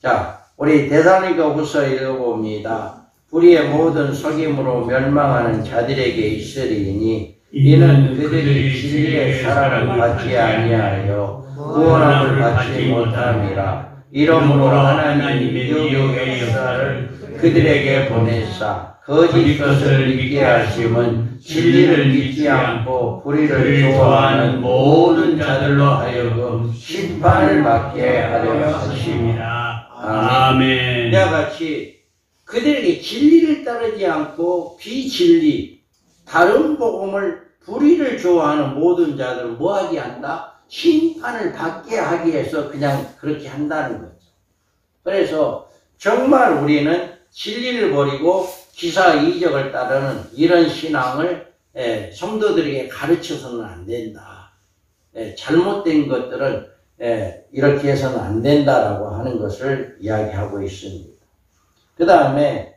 자, 우리 데살로니가후서 읽어봅니다. 불의의 모든 속임으로 멸망하는 자들에게 있으리니 이는 그들이 진리의 사랑을 받지 아니하여 구원함을 받지 못함이라. 이러므로 하나님이 미혹의 역사를 그들에게 보내사 거짓 것을 믿게 하심은 진리를 믿지 않고 불의를 좋아하는 모든 자들로 하여금 심판을 받게 하려 하심이라. 아멘. 이와 같이 그들에게 진리를 따르지 않고 비진리, 다른 복음을 불의를 좋아하는 모든 자들은 뭐하게 한다? 심판을 받게 하기 위해서 그냥 그렇게 한다는 거죠. 그래서 정말 우리는 진리를 버리고 기사이적을 따르는 이런 신앙을 성도들에게 가르쳐서는 안 된다. 잘못된 것들은 이렇게 해서는 안 된다라고 하는 것을 이야기하고 있습니다. 그 다음에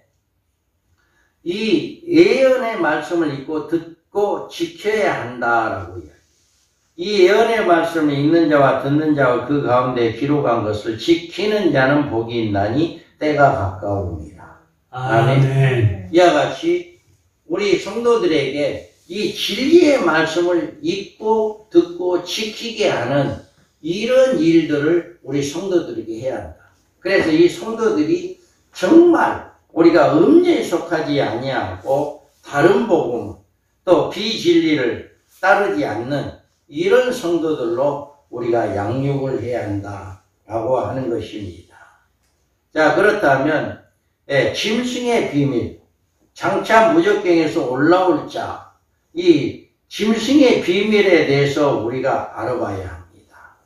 이 예언의 말씀을 읽고 듣고 지켜야 한다라고 이야기해요. 이 예언의 말씀을 읽는 자와 듣는 자와 그 가운데 기록한 것을 지키는 자는 복이 있나니 때가 가까우니라. 아멘. 이와 같이 우리 성도들에게 이 진리의 말씀을 읽고 듣고 지키게 하는 이런 일들을 우리 성도들에게 해야 한다. 그래서 이 성도들이 정말 우리가 음녀에 속하지 아니하고 다른 복음 또 비진리를 따르지 않는 이런 성도들로 우리가 양육을 해야 한다라고 하는 것입니다. 자, 그렇다면 짐승의 비밀, 장차 무적경에서 올라올 자, 이 짐승의 비밀에 대해서 우리가 알아봐야 합니다.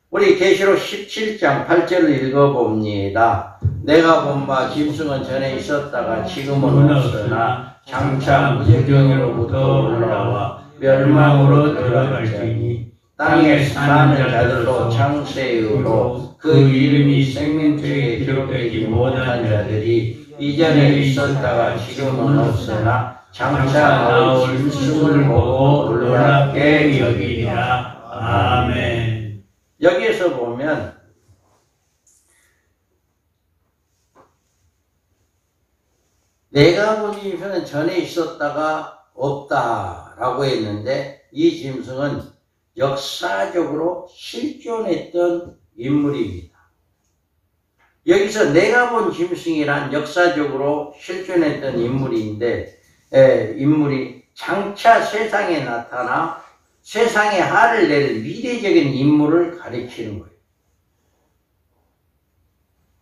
우리 계시록 17장 8절을 읽어봅니다. 내가 본 바 짐승은 전에 있었다가 지금은 없으나 장차 무적경으로부터 올라와 멸망으로 들어갈지니 땅에 사는 자들로 창세의로 그 이름이 생명책에 기록되지 못한 자들이 이전에 있었다가 지금은 없으나 장차 나올 짐승을 보고 놀랍게 여기리라. 아멘. 여기에서 보면 내가 본 짐승은 전에 있었다가 없다라고 했는데 이 짐승은 역사적으로 실존했던 인물입니다. 여기서 내가 본 짐승이란 역사적으로 실존했던 인물인데 인물이 장차 세상에 나타나 세상에 화를 낼 미래적인 인물을 가리키는 거예요.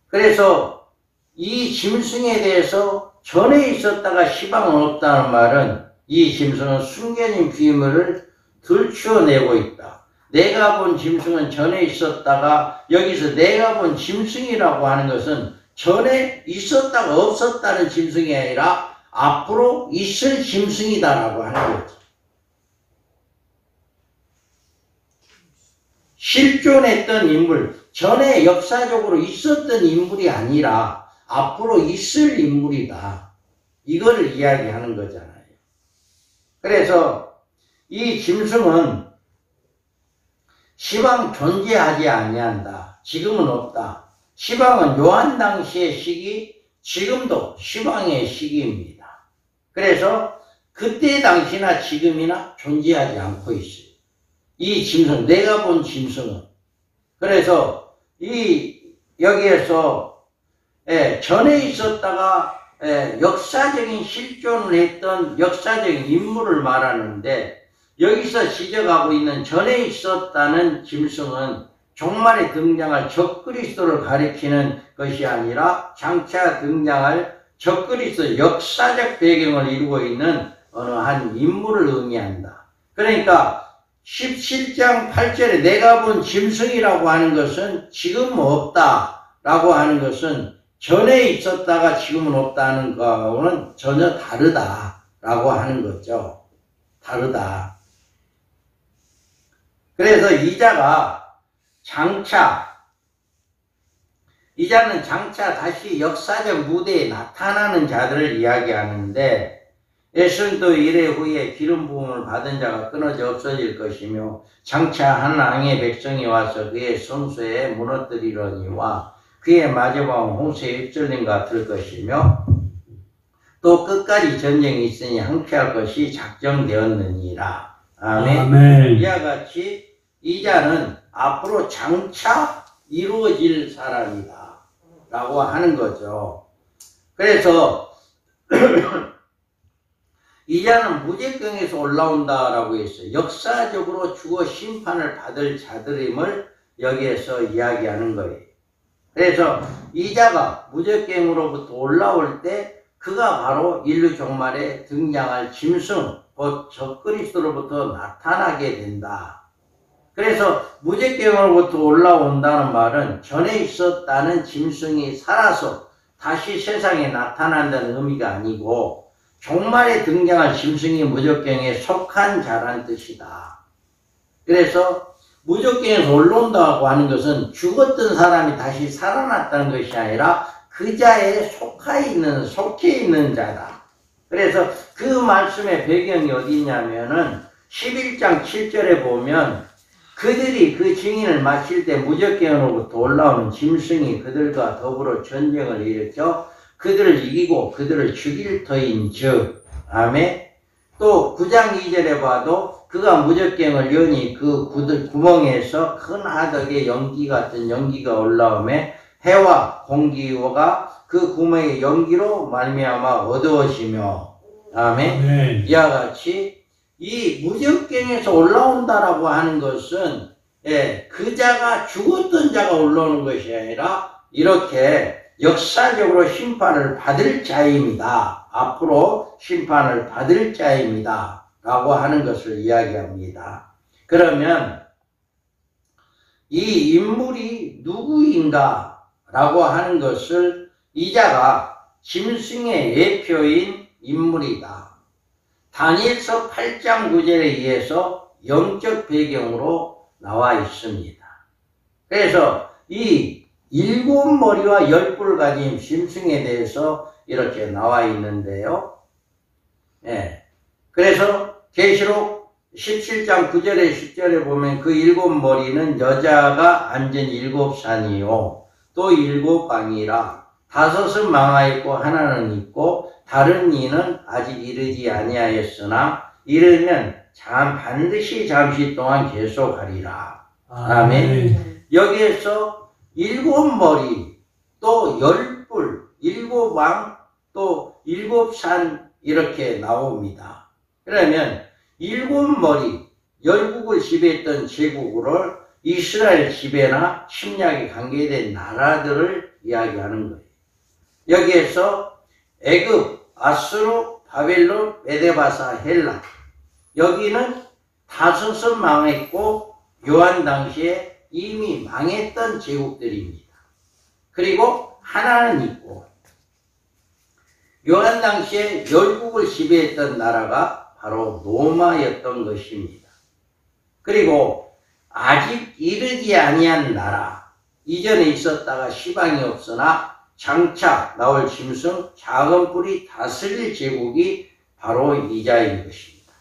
그래서 이 짐승에 대해서 전에 있었다가 시방은 없다는 말은 이 짐승은 숨겨진 비밀을 들추어내고 있다. 내가 본 짐승은 전에 있었다가 여기서 내가 본 짐승이라고 하는 것은 전에 있었다가 없었다는 짐승이 아니라 앞으로 있을 짐승이다라고 하는 거죠. 실존했던 인물, 전에 역사적으로 있었던 인물이 아니라 앞으로 있을 인물이다. 이거를 이야기하는 거잖아요. 그래서 이 짐승은 시방 존재하지 아니한다. 지금은 없다. 시방은 요한 당시의 시기, 지금도 시방의 시기입니다. 그래서 그때 당시나 지금이나 존재하지 않고 있어요. 이 짐승, 내가 본 짐승은. 그래서 여기에서 전에 있었다가 역사적인 실존을 했던 역사적인 인물을 말하는데, 여기서 지적하고 있는 전에 있었다는 짐승은 종말에 등장할 적그리스도를 가리키는 것이 아니라 장차 등장할 적그리스도 역사적 배경을 이루고 있는 어느 한 인물을 의미한다. 그러니까 17장 8절에 내가 본 짐승이라고 하는 것은 지금 없다라고 하는 것은 전에 있었다가 지금은 없다는 거하고는 전혀 다르다라고 하는 거죠. 다르다. 그래서 이자는 장차 다시 역사적 무대에 나타나는 자들을 이야기하는데, 예수님도 이래 후에 기름 부음을 받은 자가 끊어져 없어질 것이며 장차 한 왕의 백성이 와서 그의 성소에 무너뜨리려니와 그의 마지막은 홍수에 휩쓸림 같을 것이며 또 끝까지 전쟁이 있으니 항피할 것이 작정되었느니라. 아멘. 아멘. 이와 같이 이자는 앞으로 장차 이루어질 사람이다 라고 하는 거죠. 그래서 이자는 무죄경에서 올라온다라고 했어요. 역사적으로 죽어 심판을 받을 자들임을 여기에서 이야기하는 거예요. 그래서 이자가 무죄경으로부터 올라올 때 그가 바로 인류 종말에 등장할 짐승, 곧 적그리스도로부터 나타나게 된다. 그래서 무죄경으로부터 올라온다는 말은 전에 있었다는 짐승이 살아서 다시 세상에 나타난다는 의미가 아니고 종말에 등장할 짐승이 무적경에 속한 자란 뜻이다. 그래서 무적경에서 올라온다고 하는 것은 죽었던 사람이 다시 살아났다는 것이 아니라 그 자에 속해 있는 자다. 그래서 그 말씀의 배경이 어디 있냐면은 11장 7절에 보면 그들이 그 증인을 마칠 때 무적경으로부터 올라오는 짐승이 그들과 더불어 전쟁을 일으켜 그들을 이기고 그들을 죽일 터인 즉. 아멘. 또 9장 2절에 봐도 그가 무적경을 여니 그 구멍에서 큰 하덕의 연기 같은 연기가 올라오매 해와 공기가 그 구멍의 연기로 말미암아 어두워지며. 아멘. 이와 같이 이 무적경에서 올라온다라고 하는 것은 그 자가 죽었던 자가 올라오는 것이 아니라 이렇게 역사적으로 심판을 받을 자입니다. 앞으로 심판을 받을 자입니다. 라고 하는 것을 이야기합니다. 그러면 이 인물이 누구인가 라고 하는 것을 이자가 짐승의 예표인 인물이다. 다니엘서 8장 9절에 의해서 영적 배경으로 나와 있습니다. 그래서 이 7머리와 10뿔 가진 짐승에 대해서 이렇게 나와 있는데요. 그래서 계시록 17장 9절에 10절에 보면 그 7머리는 여자가 앉은 7산이요 또 7방이라 5은 망하였고 하나는 있고 다른 이는 아직 이르지 아니하였으나 이르면 반드시 잠시 동안 계속하리라. 아멘. 여기에서 7머리, 또 10뿔, 7왕, 또 7산 이렇게 나옵니다. 그러면 7머리, 열국을 지배했던 제국을 이스라엘 지배나 침략에 관계된 나라들을 이야기하는 거예요. 여기에서 애굽, 아수르, 바벨론, 메데바사, 헬라 여기는 5은 망했고 요한 당시에 이미 망했던 제국들입니다. 그리고 하나는 있고 요한 당시에 열국을 지배했던 나라가 바로 로마였던 것입니다. 그리고 아직 이르지 아니한 나라, 이전에 있었다가 시방이 없으나 장차 나올 짐승 작은 뿔이 다스릴 제국이 바로 이자인 것입니다.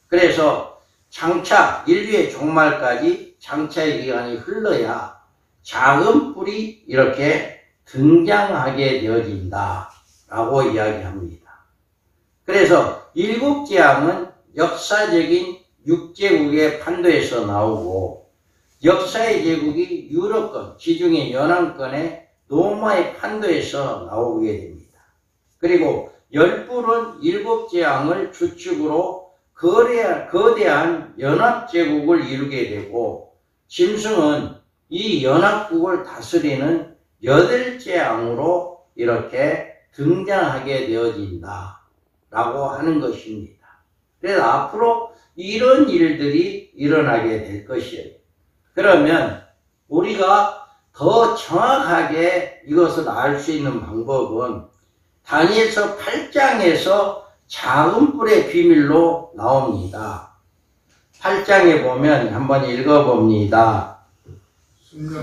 그래서 장차 인류의 종말까지 장차의 기간이 흘러야 작은 뿔이 이렇게 등장하게 되어진다 라고 이야기합니다. 그래서 일곱 재앙은 역사적인 6제국의 판도에서 나오고 역사의 제국이 유럽권, 지중해 연안권의 로마의 판도에서 나오게 됩니다. 그리고 열뿔은 일곱 재앙을 주축으로 거대한 연합제국을 이루게 되고 짐승은 이 연합국을 다스리는 여덟 재앙으로 이렇게 등장하게 되어진다 라고 하는 것입니다. 그래서 앞으로 이런 일들이 일어나게 될 것이에요. 그러면 우리가 더 정확하게 이것을 알 수 있는 방법은 다니엘서 8장에서 작은 뿔의 비밀로 나옵니다. 8장에 보면 한번 읽어봅니다.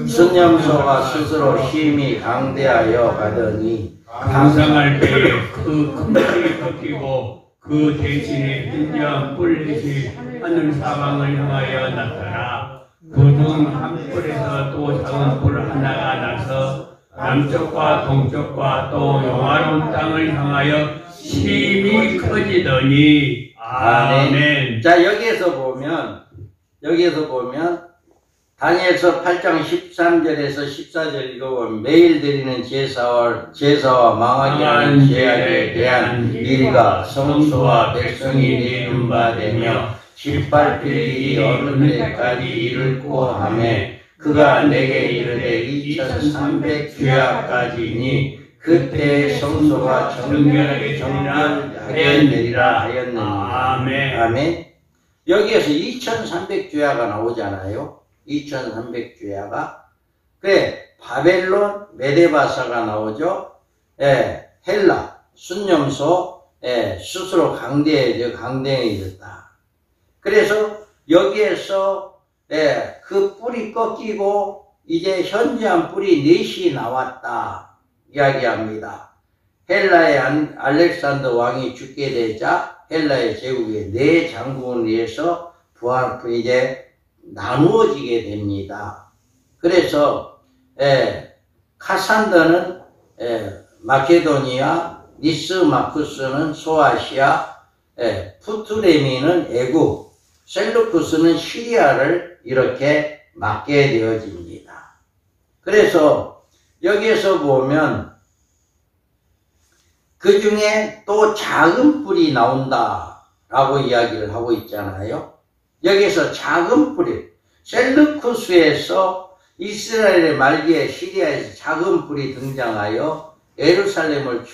순념소가 스스로 힘이 강대하여 가더니 감상할 때에 그 큰 뿔이 꺾이고 그 대신에 흰자한 뿔릿이 하늘 사방을 향하여 나타나 그 중 한 뿔에서 또 작은 뿔 하나가 나서 남쪽과 동쪽과 또 영화로운 땅을 향하여 힘이 커지더니 아멘. 자, 여기에서 보면 다니엘서 8장 13절에서 14절 읽어보면 매일 드리는 제사와 망하게 하는 죄악에 대한 일가 성소와 백성이 내는 바 되며 짓밟힐 일이 어느 때까지 이룰고 하매 그가 내게 이르되 2300 죄악까지니 그때 성소가 정결하게 되리라 하였느니라. 아멘. 아멘. 여기에서 2300 죄아가 나오잖아요. 2300 죄아가. 그래, 바벨론, 메데바사가 나오죠. 예, 헬라, 순념소, 예, 스스로 강대해졌다. 그래서 여기에서 예, 그 뿔이 꺾이고 이제 현저한 뿔이 넷이 나왔다 이야기합니다. 헬라의 알렉산더 왕이 죽게 되자 헬라의 제국의 네 장군에 의해서 이제 나누어지게 됩니다. 그래서 카산더는 마케도니아, 니스마쿠스는 소아시아, 푸트레미는 애국, 셀루쿠스는 시리아를 이렇게 맡게 되어집니다. 그래서 여기에서 보면 그 중에 또 작은 뿔이 나온다라고 이야기를 하고 있잖아요. 여기서 작은 뿔이 셀루쿠스에서 이스라엘의 말기에 시리아에서 작은 뿔이 등장하여 예루살렘을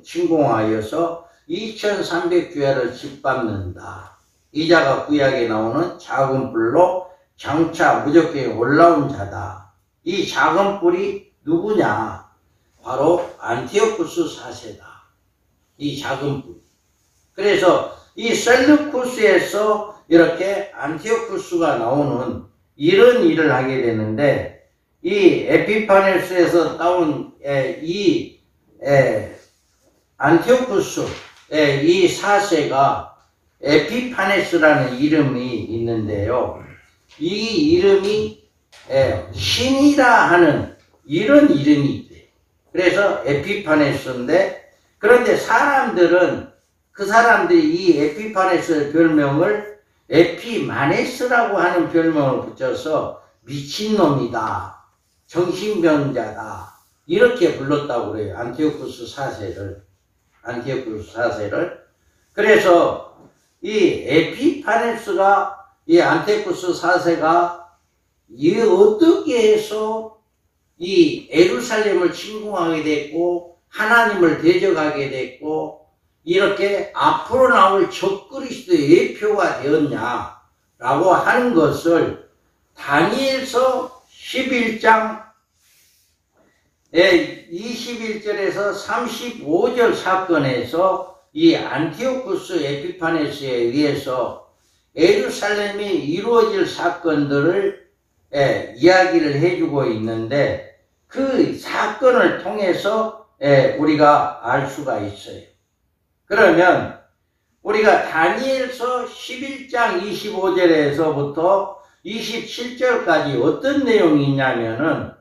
침공하여서 2300 죄를 짓밟는다. 이자가 구약에 나오는 작은 뿔로 장차 무조건 올라온 자다. 이 작은 뿔이 누구냐? 바로 안티오쿠스 4세다. 이 작은 뿔. 그래서 이 셀루쿠스에서 이렇게 안티오쿠스가 나오는 이런 일을 하게 되는데 이 에피파네스에서 따온 이 안티오쿠스 이 4세가 에피파네스라는 이름이 있는데요. 이 이름이 신이라 하는 이런 이름이 있대요. 그래서 에피파네스인데 그런데 그 사람들이 이 에피파네스 별명을 에피마네스라고 하는 별명을 붙여서 미친놈이다, 정신병자다 이렇게 불렀다고 그래요. 안티오쿠스 4세를. 그래서 이 에피파네스가 이 안티오쿠스 4세가 이 어떻게 해서 이 예루살렘을 침공하게 됐고 하나님을 대적하게 됐고 이렇게 앞으로 나올 적그리스도의 예표가 되었냐라고 하는 것을 다니엘서 11장 21절에서 35절 사건에서 이 안티오쿠스 에피파네스에 의해서 예루살렘이 이루어질 사건들을 이야기를 해주고 있는데 그 사건을 통해서 우리가 알 수가 있어요. 그러면 우리가 다니엘서 11장 25절에서부터 27절까지 어떤 내용이 있냐면은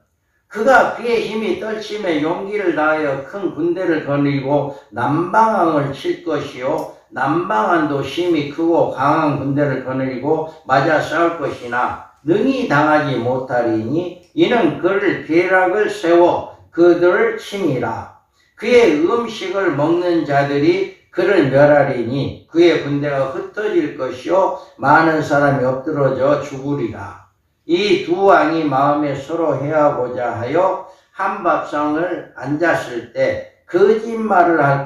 그가 그의 힘이 떨침에 용기를 다하여 큰 군대를 거느리고 남방왕을 칠 것이요 남방왕도 힘이 크고 강한 군대를 거느리고 맞아 싸울 것이나 능히 당하지 못하리니 이는 그를 계략을 세워 그들을 침이라. 그의 음식을 먹는 자들이 그를 멸하리니 그의 군대가 흩어질 것이요 많은 사람이 엎드러져 죽으리라. 이 두 왕이 마음에 서로 해하고자 하여 한 밥상을 앉았을 때 거짓말을 할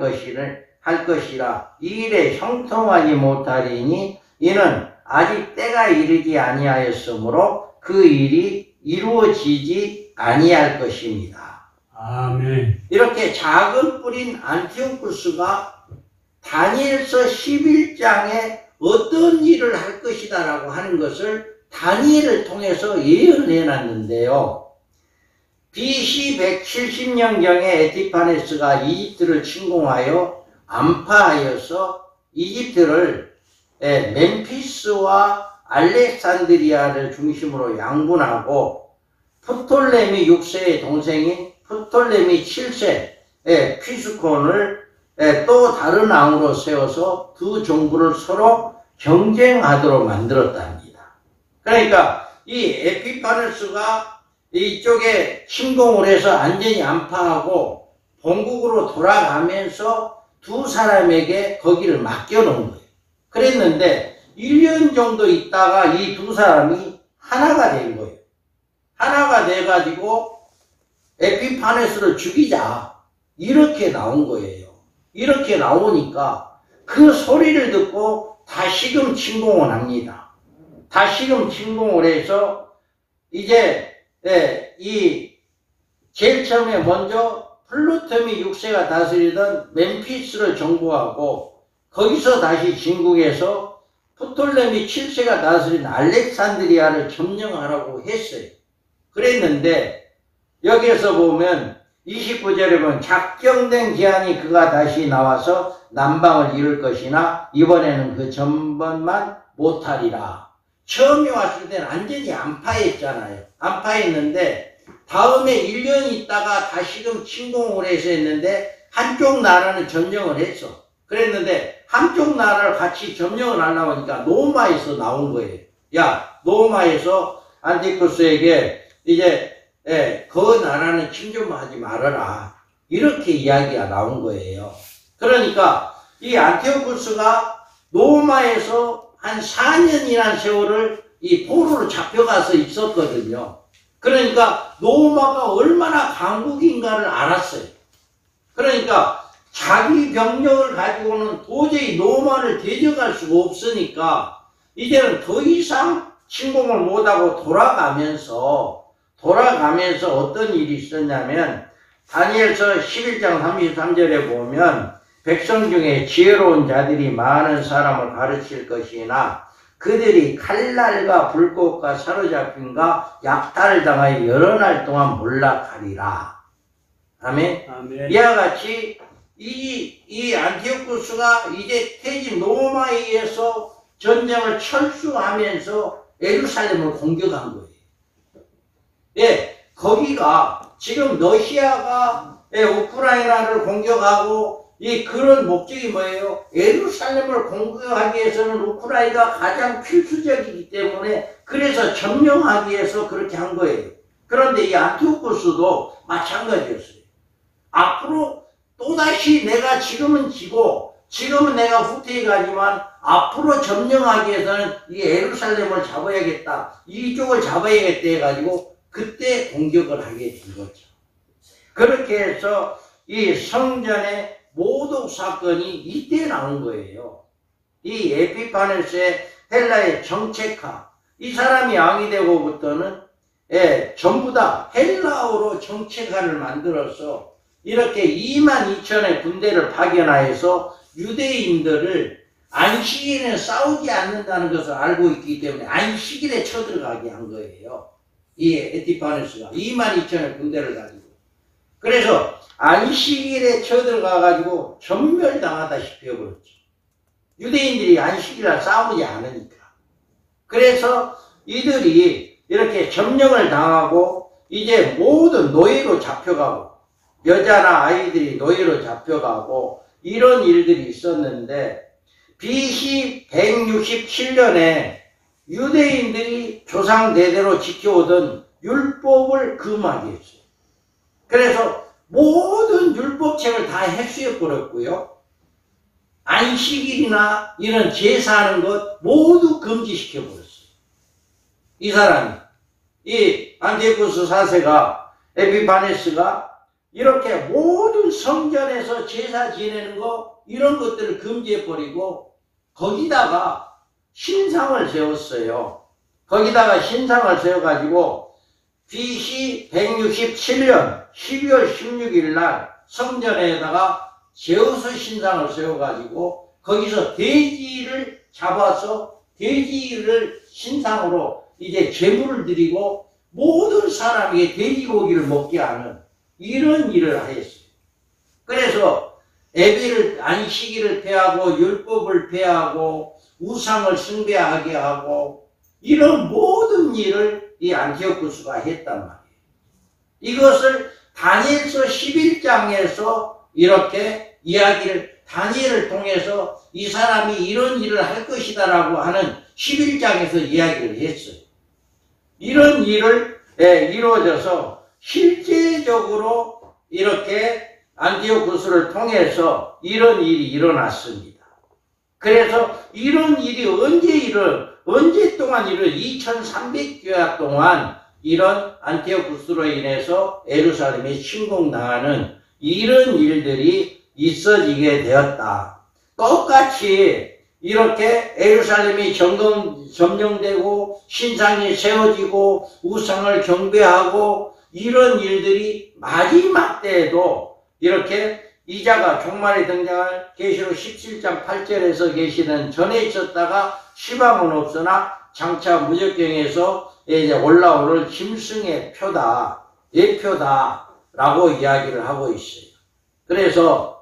것이라. 이 일에 형통하지 못하리니 이는 아직 때가 이르지 아니하였으므로 그 일이 이루어지지 아니할 것입니다. 아멘. 이렇게 작은 뿔인 안티오쿠스가 다니엘서 11장에 어떤 일을 할 것이다 라고 하는 것을 다니엘을 통해서 예언을 해놨는데요. BC 170년경에 에티파네스가 이집트를 침공하여 안파하여서 이집트를 멤피스와 알렉산드리아를 중심으로 양분하고 프톨레미 6세의 동생인 프톨레미 7세 피스콘을 또 다른 왕으로 세워서 두 정부를 서로 경쟁하도록 만들었답니다. 그러니까 이 에피파네스가 이쪽에 침공을 해서 완전히 안파하고 본국으로 돌아가면서 두 사람에게 거기를 맡겨놓은 거예요. 그랬는데 1년 정도 있다가 이 두 사람이 하나가 된 거예요. 하나가 돼가지고 에피파네스를 죽이자 이렇게 나온 거예요. 이렇게 나오니까 그 소리를 듣고 다시금 침공을 합니다. 다시금 침공을 해서 이제 이 제일 처음에 먼저 플루토미 6세가 다스리던 멤피스를 정복하고 거기서 다시 진국해서 프톨레미 7세가 다스린 알렉산드리아를 점령하라고 했어요. 그랬는데 여기에서 보면 29절에 보면 작정된 기한이 그가 다시 나와서 남방을 이룰 것이나 이번에는 그 전번만 못하리라. 처음에 왔을 때는 완전히 안파했잖아요. 안파했는데 다음에 1년 있다가 다시금 침공을 해서 했는데 한쪽 나라는 점령을 했어. 그랬는데 한쪽 나라를 같이 점령을 하려고 하니까 노마에서 나온 거예요. 야, 노마에서 안티쿠스에게 이제 그 나라는 침좀 하지 말아라. 이렇게 이야기가 나온 거예요. 그러니까 이 안티오쿠스가 노마에서 한 4년이라는 세월을 이 포로로 잡혀가서 있었거든요. 그러니까 노마가 얼마나 강국인가를 알았어요. 그러니까 자기 병력을 가지고는 도저히 노마를 대적할 수가 없으니까 이제는 더 이상 침공을 못하고 돌아가면서 어떤 일이 있었냐면 다니엘서 11장 33절에 보면 백성 중에 지혜로운 자들이 많은 사람을 가르칠 것이나 그들이 칼날과 불꽃과 사로잡힘과 약탈을 당하여 여러 날 동안 몰락하리라. 아멘. 아멘. 이와 같이 이 안티오쿠스가 이제 태진 로마에 의해서 전쟁을 철수하면서 예루살렘을 공격한 거예요. 예, 거기가 지금 러시아가 우크라이나를 공격하고 그런 목적이 뭐예요? 예루살렘을 공격하기 위해서는 우크라이나가 가장 필수적이기 때문에 그래서 점령하기 위해서 그렇게 한 거예요. 그런데 이 안티오쿠스도 마찬가지였어요. 앞으로 또다시 내가 지금은 지고 지금은 내가 후퇴해 가지만 앞으로 점령하기 위해서는 이 예루살렘을 잡아야겠다. 이쪽을 잡아야겠다 해가지고 그때 공격을 하게 된 거죠. 그렇게 해서 이 성전의 모독 사건이 이때 나온 거예요. 이 에피파네스의 헬라의 정책화. 이 사람이 왕이 되고부터는 전부 다 헬라어로 정책화를 만들어서 이렇게 22,000의 군대를 파견하여서 유대인들을 안식일에 싸우지 않는다는 것을 알고 있기 때문에 안식일에 쳐들어가게 한 거예요. 이 에티파네스가 22,000의 군대를 가지고. 그래서 안식일에 쳐들어가가지고 전멸당하다시피 해버렸죠. 유대인들이 안식일날 싸우지 않으니까. 그래서 이들이 이렇게 점령을 당하고 이제 모든 노예로 잡혀가고 여자나 아이들이 노예로 잡혀가고 이런 일들이 있었는데 BC 167년에 유대인들이 조상 대대로 지켜오던 율법을 금하게 했어요. 그래서 모든 율법책을 다 해수해 버렸고요. 안식일이나 이런 제사하는 것 모두 금지시켜 버렸어요. 이 사람이, 이 안티오쿠스 4세가, 에피파네스가 이렇게 모든 성전에서 제사 지내는 거 이런 것들을 금지해 버리고 거기다가 신상을 세웠어요. 거기다가 신상을 세워가지고 BC 167년 12월 16일 날 성전에다가 제우스 신상을 세워가지고 거기서 돼지를 잡아서 돼지를 신상으로 이제 제물을 드리고 모든 사람에게 돼지고기를 먹게 하는 이런 일을 하였어요. 그래서 애비를 안식일을 폐하고 율법을 폐하고 우상을 숭배하게 하고 이런 모든 일을 이 안티오쿠스가 했단 말이에요. 이것을 다니엘서 11장에서 이렇게 이야기를 다니엘을 통해서 이 사람이 이런 일을 할 것이다라고 하는 11장에서 이야기를 했어요. 이런 일을 이루어져서 실제적으로 이렇게 안티오쿠스를 통해서 이런 일이 일어났습니다. 그래서 이런 일이 언제 동안 2300주야 동안 이런 안티오쿠스로 인해서 예루살렘이 침공당하는 이런 일들이 있어지게 되었다. 똑같이 이렇게 예루살렘이 점령되고 신상이 세워지고 우상을 경배하고 이런 일들이 마지막 때에도 이렇게 이자가 종말에 등장할 계시록 17장 8절에서 계시는 전에 있었다가 시방은 없으나 장차 무적경에서 이제 올라오는 짐승의 표다, 예표다라고 이야기를 하고 있어요. 그래서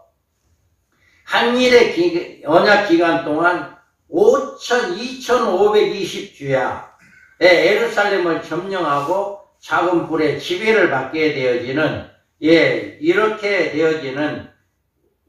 한일의 언약 기간 동안 2520주야에 예루살렘을 점령하고 작은 불의 지배를 받게 되어지는 이렇게 되어지는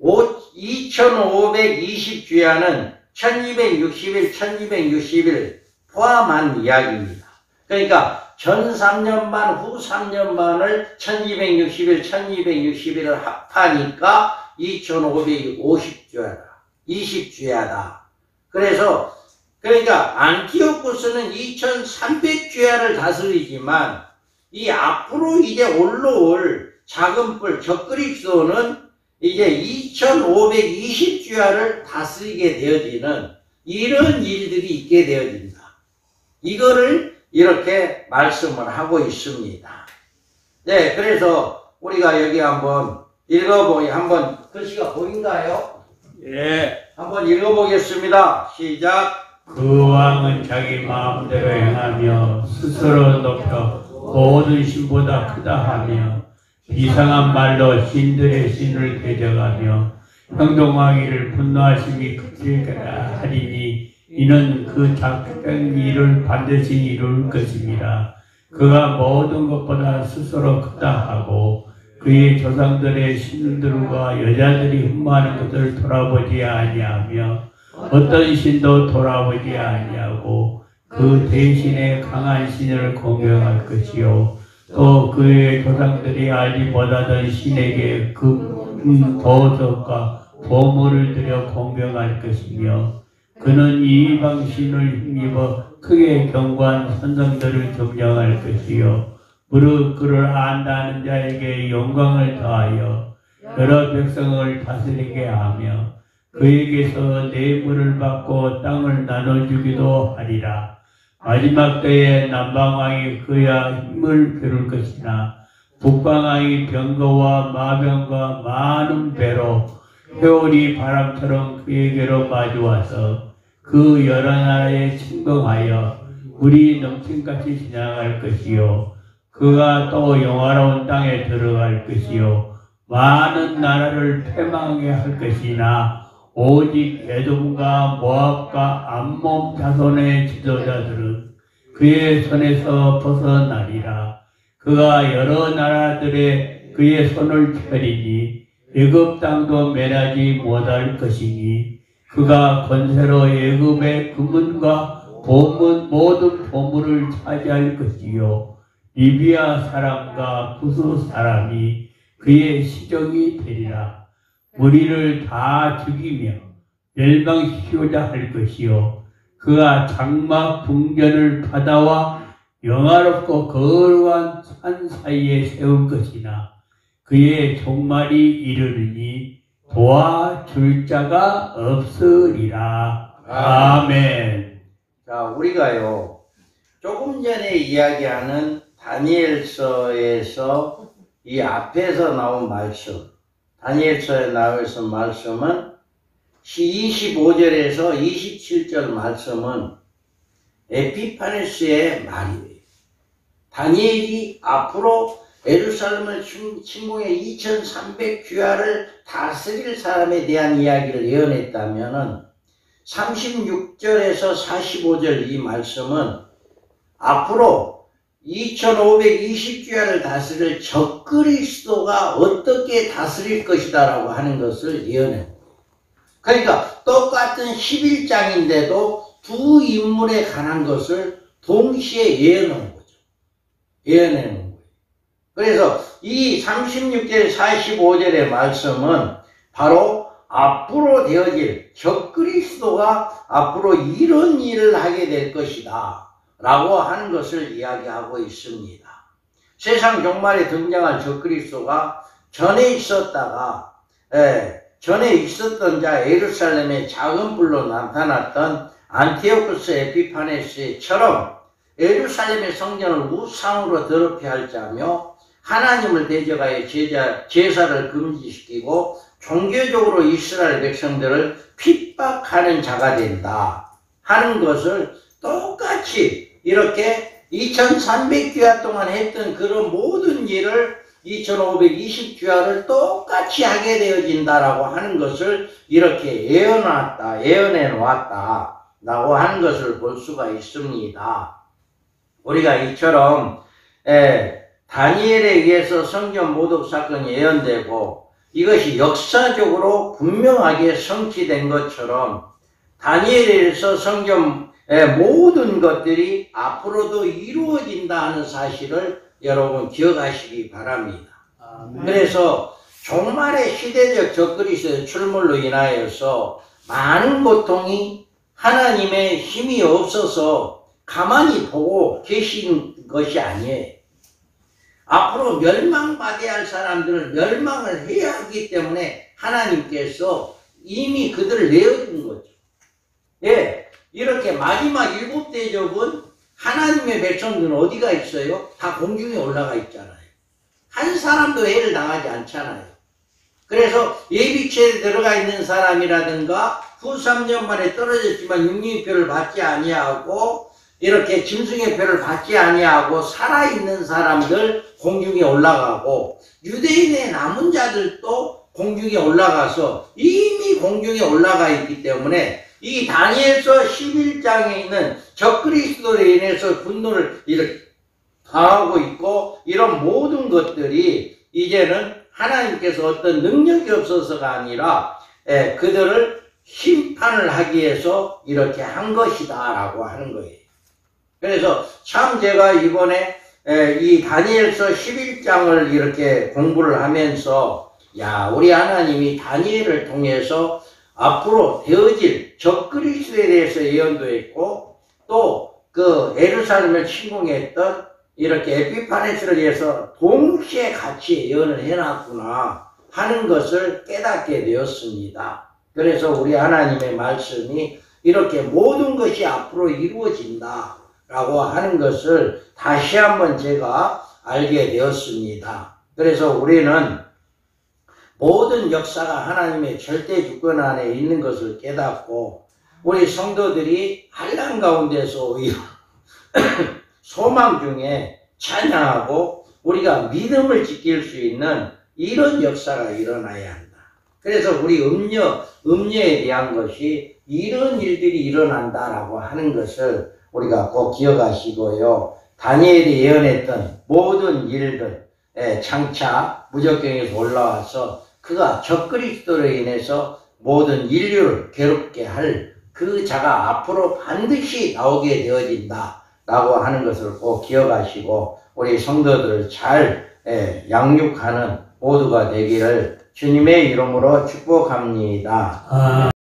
2520주야는 1260일, 1260일 포함한 이야기입니다. 그러니까 전 3년 반, 후 3년 반을 1260일, 1260일을 합하니까 2550주야다. 20주야다. 그러니까 안티오쿠스는 2300주야를 다스리지만 이 앞으로 이제 올라올 작은 뿔 적그리스도는 이제 2520주야를 다스리게 되어지는 이런 일들이 있게 되어진다. 이거를 이렇게 말씀을 하고 있습니다. 네, 그래서 우리가 여기 한번 한번 글씨가 보인가요? 예. 한번 읽어보겠습니다. 시작. 그 왕은 자기 마음대로 행하며 스스로 높여 모든 신보다 크다 하며 비상한 말로 신들의 신을 대적하며 형동하기를 분노하심이 급질까라 하리니 이는 그 작은 일을 반드시 이룰 것입니다. 그가 모든 것보다 스스로 크다 하고 그의 조상들의 신들과 여자들이 흠모하는 것을 돌아보지 아니하며 어떤 신도 돌아보지 아니하고 그 대신에 강한 신을 공경할 것이요 또 그의 조상들이 알지 못하던 신에게 그 도덕과 보물을 들여 공경할 것이며 그는 이방 신을 힘입어 크게 경고한 선정들을 점령할 것이요 무릇 그를 안다는 자에게 영광을 더하여 여러 백성을 다스리게 하며 그에게서 뇌물을 받고 땅을 나눠주기도 하리라. 마지막 때에 남방왕이 그야 힘을 겨룰 것이나 북방왕이 병거와 마병과 많은 배로 회오리 바람처럼 그에게로 마주와서 그 여러 나라에 침공하여 물이 넘침같이 지나갈 것이요 그가 또 영화로운 땅에 들어갈 것이요 많은 나라를 패망하게 할 것이나 오직 에돔과 모압과 암몬 자손의 지도자들은 그의 손에서 벗어나리라. 그가 여러 나라들의 그의 손을 펴리니 애굽 땅도 면하지 못할 것이니 그가 권세로 애굽의 금은과 모든 보물을 차지할 것이요 리비아 사람과 구스 사람이 그의 시종이 되리라. 우리를 다 죽이며 멸망시키고자 할 것이요 그가 장막 궁전을 바다와 영화롭고 거룩한 산 사이에 세울 것이나 그의 종말이 이르르니 도와줄 자가 없으리라. 아멘. 자, 우리가요, 조금 전에 이야기하는 다니엘서에서 이 앞에서 나온 말씀, 다니엘서에 나와서 말씀은 25절에서 27절 말씀은 에피파네스의 말이에요. 다니엘이 앞으로 예루살렘을 침공해 2300귀하를 다스릴 사람에 대한 이야기를 예언했다면은 36절에서 45절 이 말씀은 앞으로 2520귀하를 다스릴 적그리스도가 어떻게 다스릴 것이다 라고 하는 것을 예언해요. 그러니까 똑같은 11장인데도 두 인물에 관한 것을 동시에 예언한 거죠. 예언하는 거예요. 그래서 이 36절 45절의 말씀은 바로 앞으로 되어질 적그리스도가 앞으로 이런 일을 하게 될 것이다 라고 하는 것을 이야기하고 있습니다. 세상 종말에 등장할 적그리스도가 전에 있었던 자 예루살렘의 작은 불로 나타났던 안티오쿠스 에피파네스처럼 예루살렘의 성전을 우상으로 더럽게 할 자며 하나님을 대적하여 제사를 금지시키고 종교적으로 이스라엘 백성들을 핍박하는 자가 된다 하는 것을 똑같이 이렇게 2300귀하 동안 했던 그런 모든 일을 2520귀하를 똑같이 하게 되어진다라고 하는 것을 이렇게 예언해 놓았다 라고 하는 것을 볼 수가 있습니다. 우리가 이처럼 다니엘에 의해서 성전 모독 사건이 예언되고 이것이 역사적으로 분명하게 성취된 것처럼 다니엘에 의해서 성전 모든 것들이 앞으로도 이루어진다 하는 사실을 여러분 기억하시기 바랍니다. 그래서 종말의 시대적 적그리스도의 출몰로 인하여서 많은 고통이 하나님의 힘이 없어서 가만히 보고 계신 것이 아니에요. 앞으로 멸망받아야 할 사람들을 멸망을 해야 하기 때문에 하나님께서 이미 그들을 내어준 거죠. 예, 이렇게 마지막 7 대접은 하나님의 백성들은 어디가 있어요? 다 공중에 올라가 있잖아요. 한 사람도 해를 당하지 않잖아요. 그래서 예비체에 들어가 있는 사람이라든가 후 3년 만에 떨어졌지만 육류표를 받지 아니하고 이렇게 짐승의 표를 받지 아니하고 살아있는 사람들 공중에 올라가고 유대인의 남은 자들도 공중에 올라가서 이미 공중에 올라가 있기 때문에 이 다니엘서 11장에 있는 적그리스도로 인해서 분노를 이렇게 당하고 있고 이런 모든 것들이 이제는 하나님께서 어떤 능력이 없어서가 아니라 그들을 심판을 하기 위해서 이렇게 한 것이다 라고 하는 거예요. 그래서 참 제가 이번에 이 다니엘서 11장을 이렇게 공부를 하면서 야, 우리 하나님이 다니엘을 통해서 앞으로 되어질 적그리스도에 대해서 예언도 했고 또 그 예루살렘을 침공했던 이렇게 에피파네스를 위해서 동시에 같이 예언을 해놨구나 하는 것을 깨닫게 되었습니다. 그래서 우리 하나님의 말씀이 이렇게 모든 것이 앞으로 이루어진다 라고 하는 것을 다시 한번 제가 알게 되었습니다. 그래서 우리는 모든 역사가 하나님의 절대 주권 안에 있는 것을 깨닫고 우리 성도들이 환난 가운데서 오히려 소망 중에 찬양하고 우리가 믿음을 지킬 수 있는 이런 역사가 일어나야 한다. 그래서 우리 음녀에 대한 것이 이런 일들이 일어난다라고 하는 것을 우리가 꼭 기억하시고요. 다니엘이 예언했던 모든 일들, 장차 무적경에서 올라와서 그가 적그리스도로 인해서 모든 인류를 괴롭게 할 그 자가 앞으로 반드시 나오게 되어진다 라고 하는 것을 꼭 기억하시고 우리 성도들을 잘 양육하는 모두가 되기를 주님의 이름으로 축복합니다.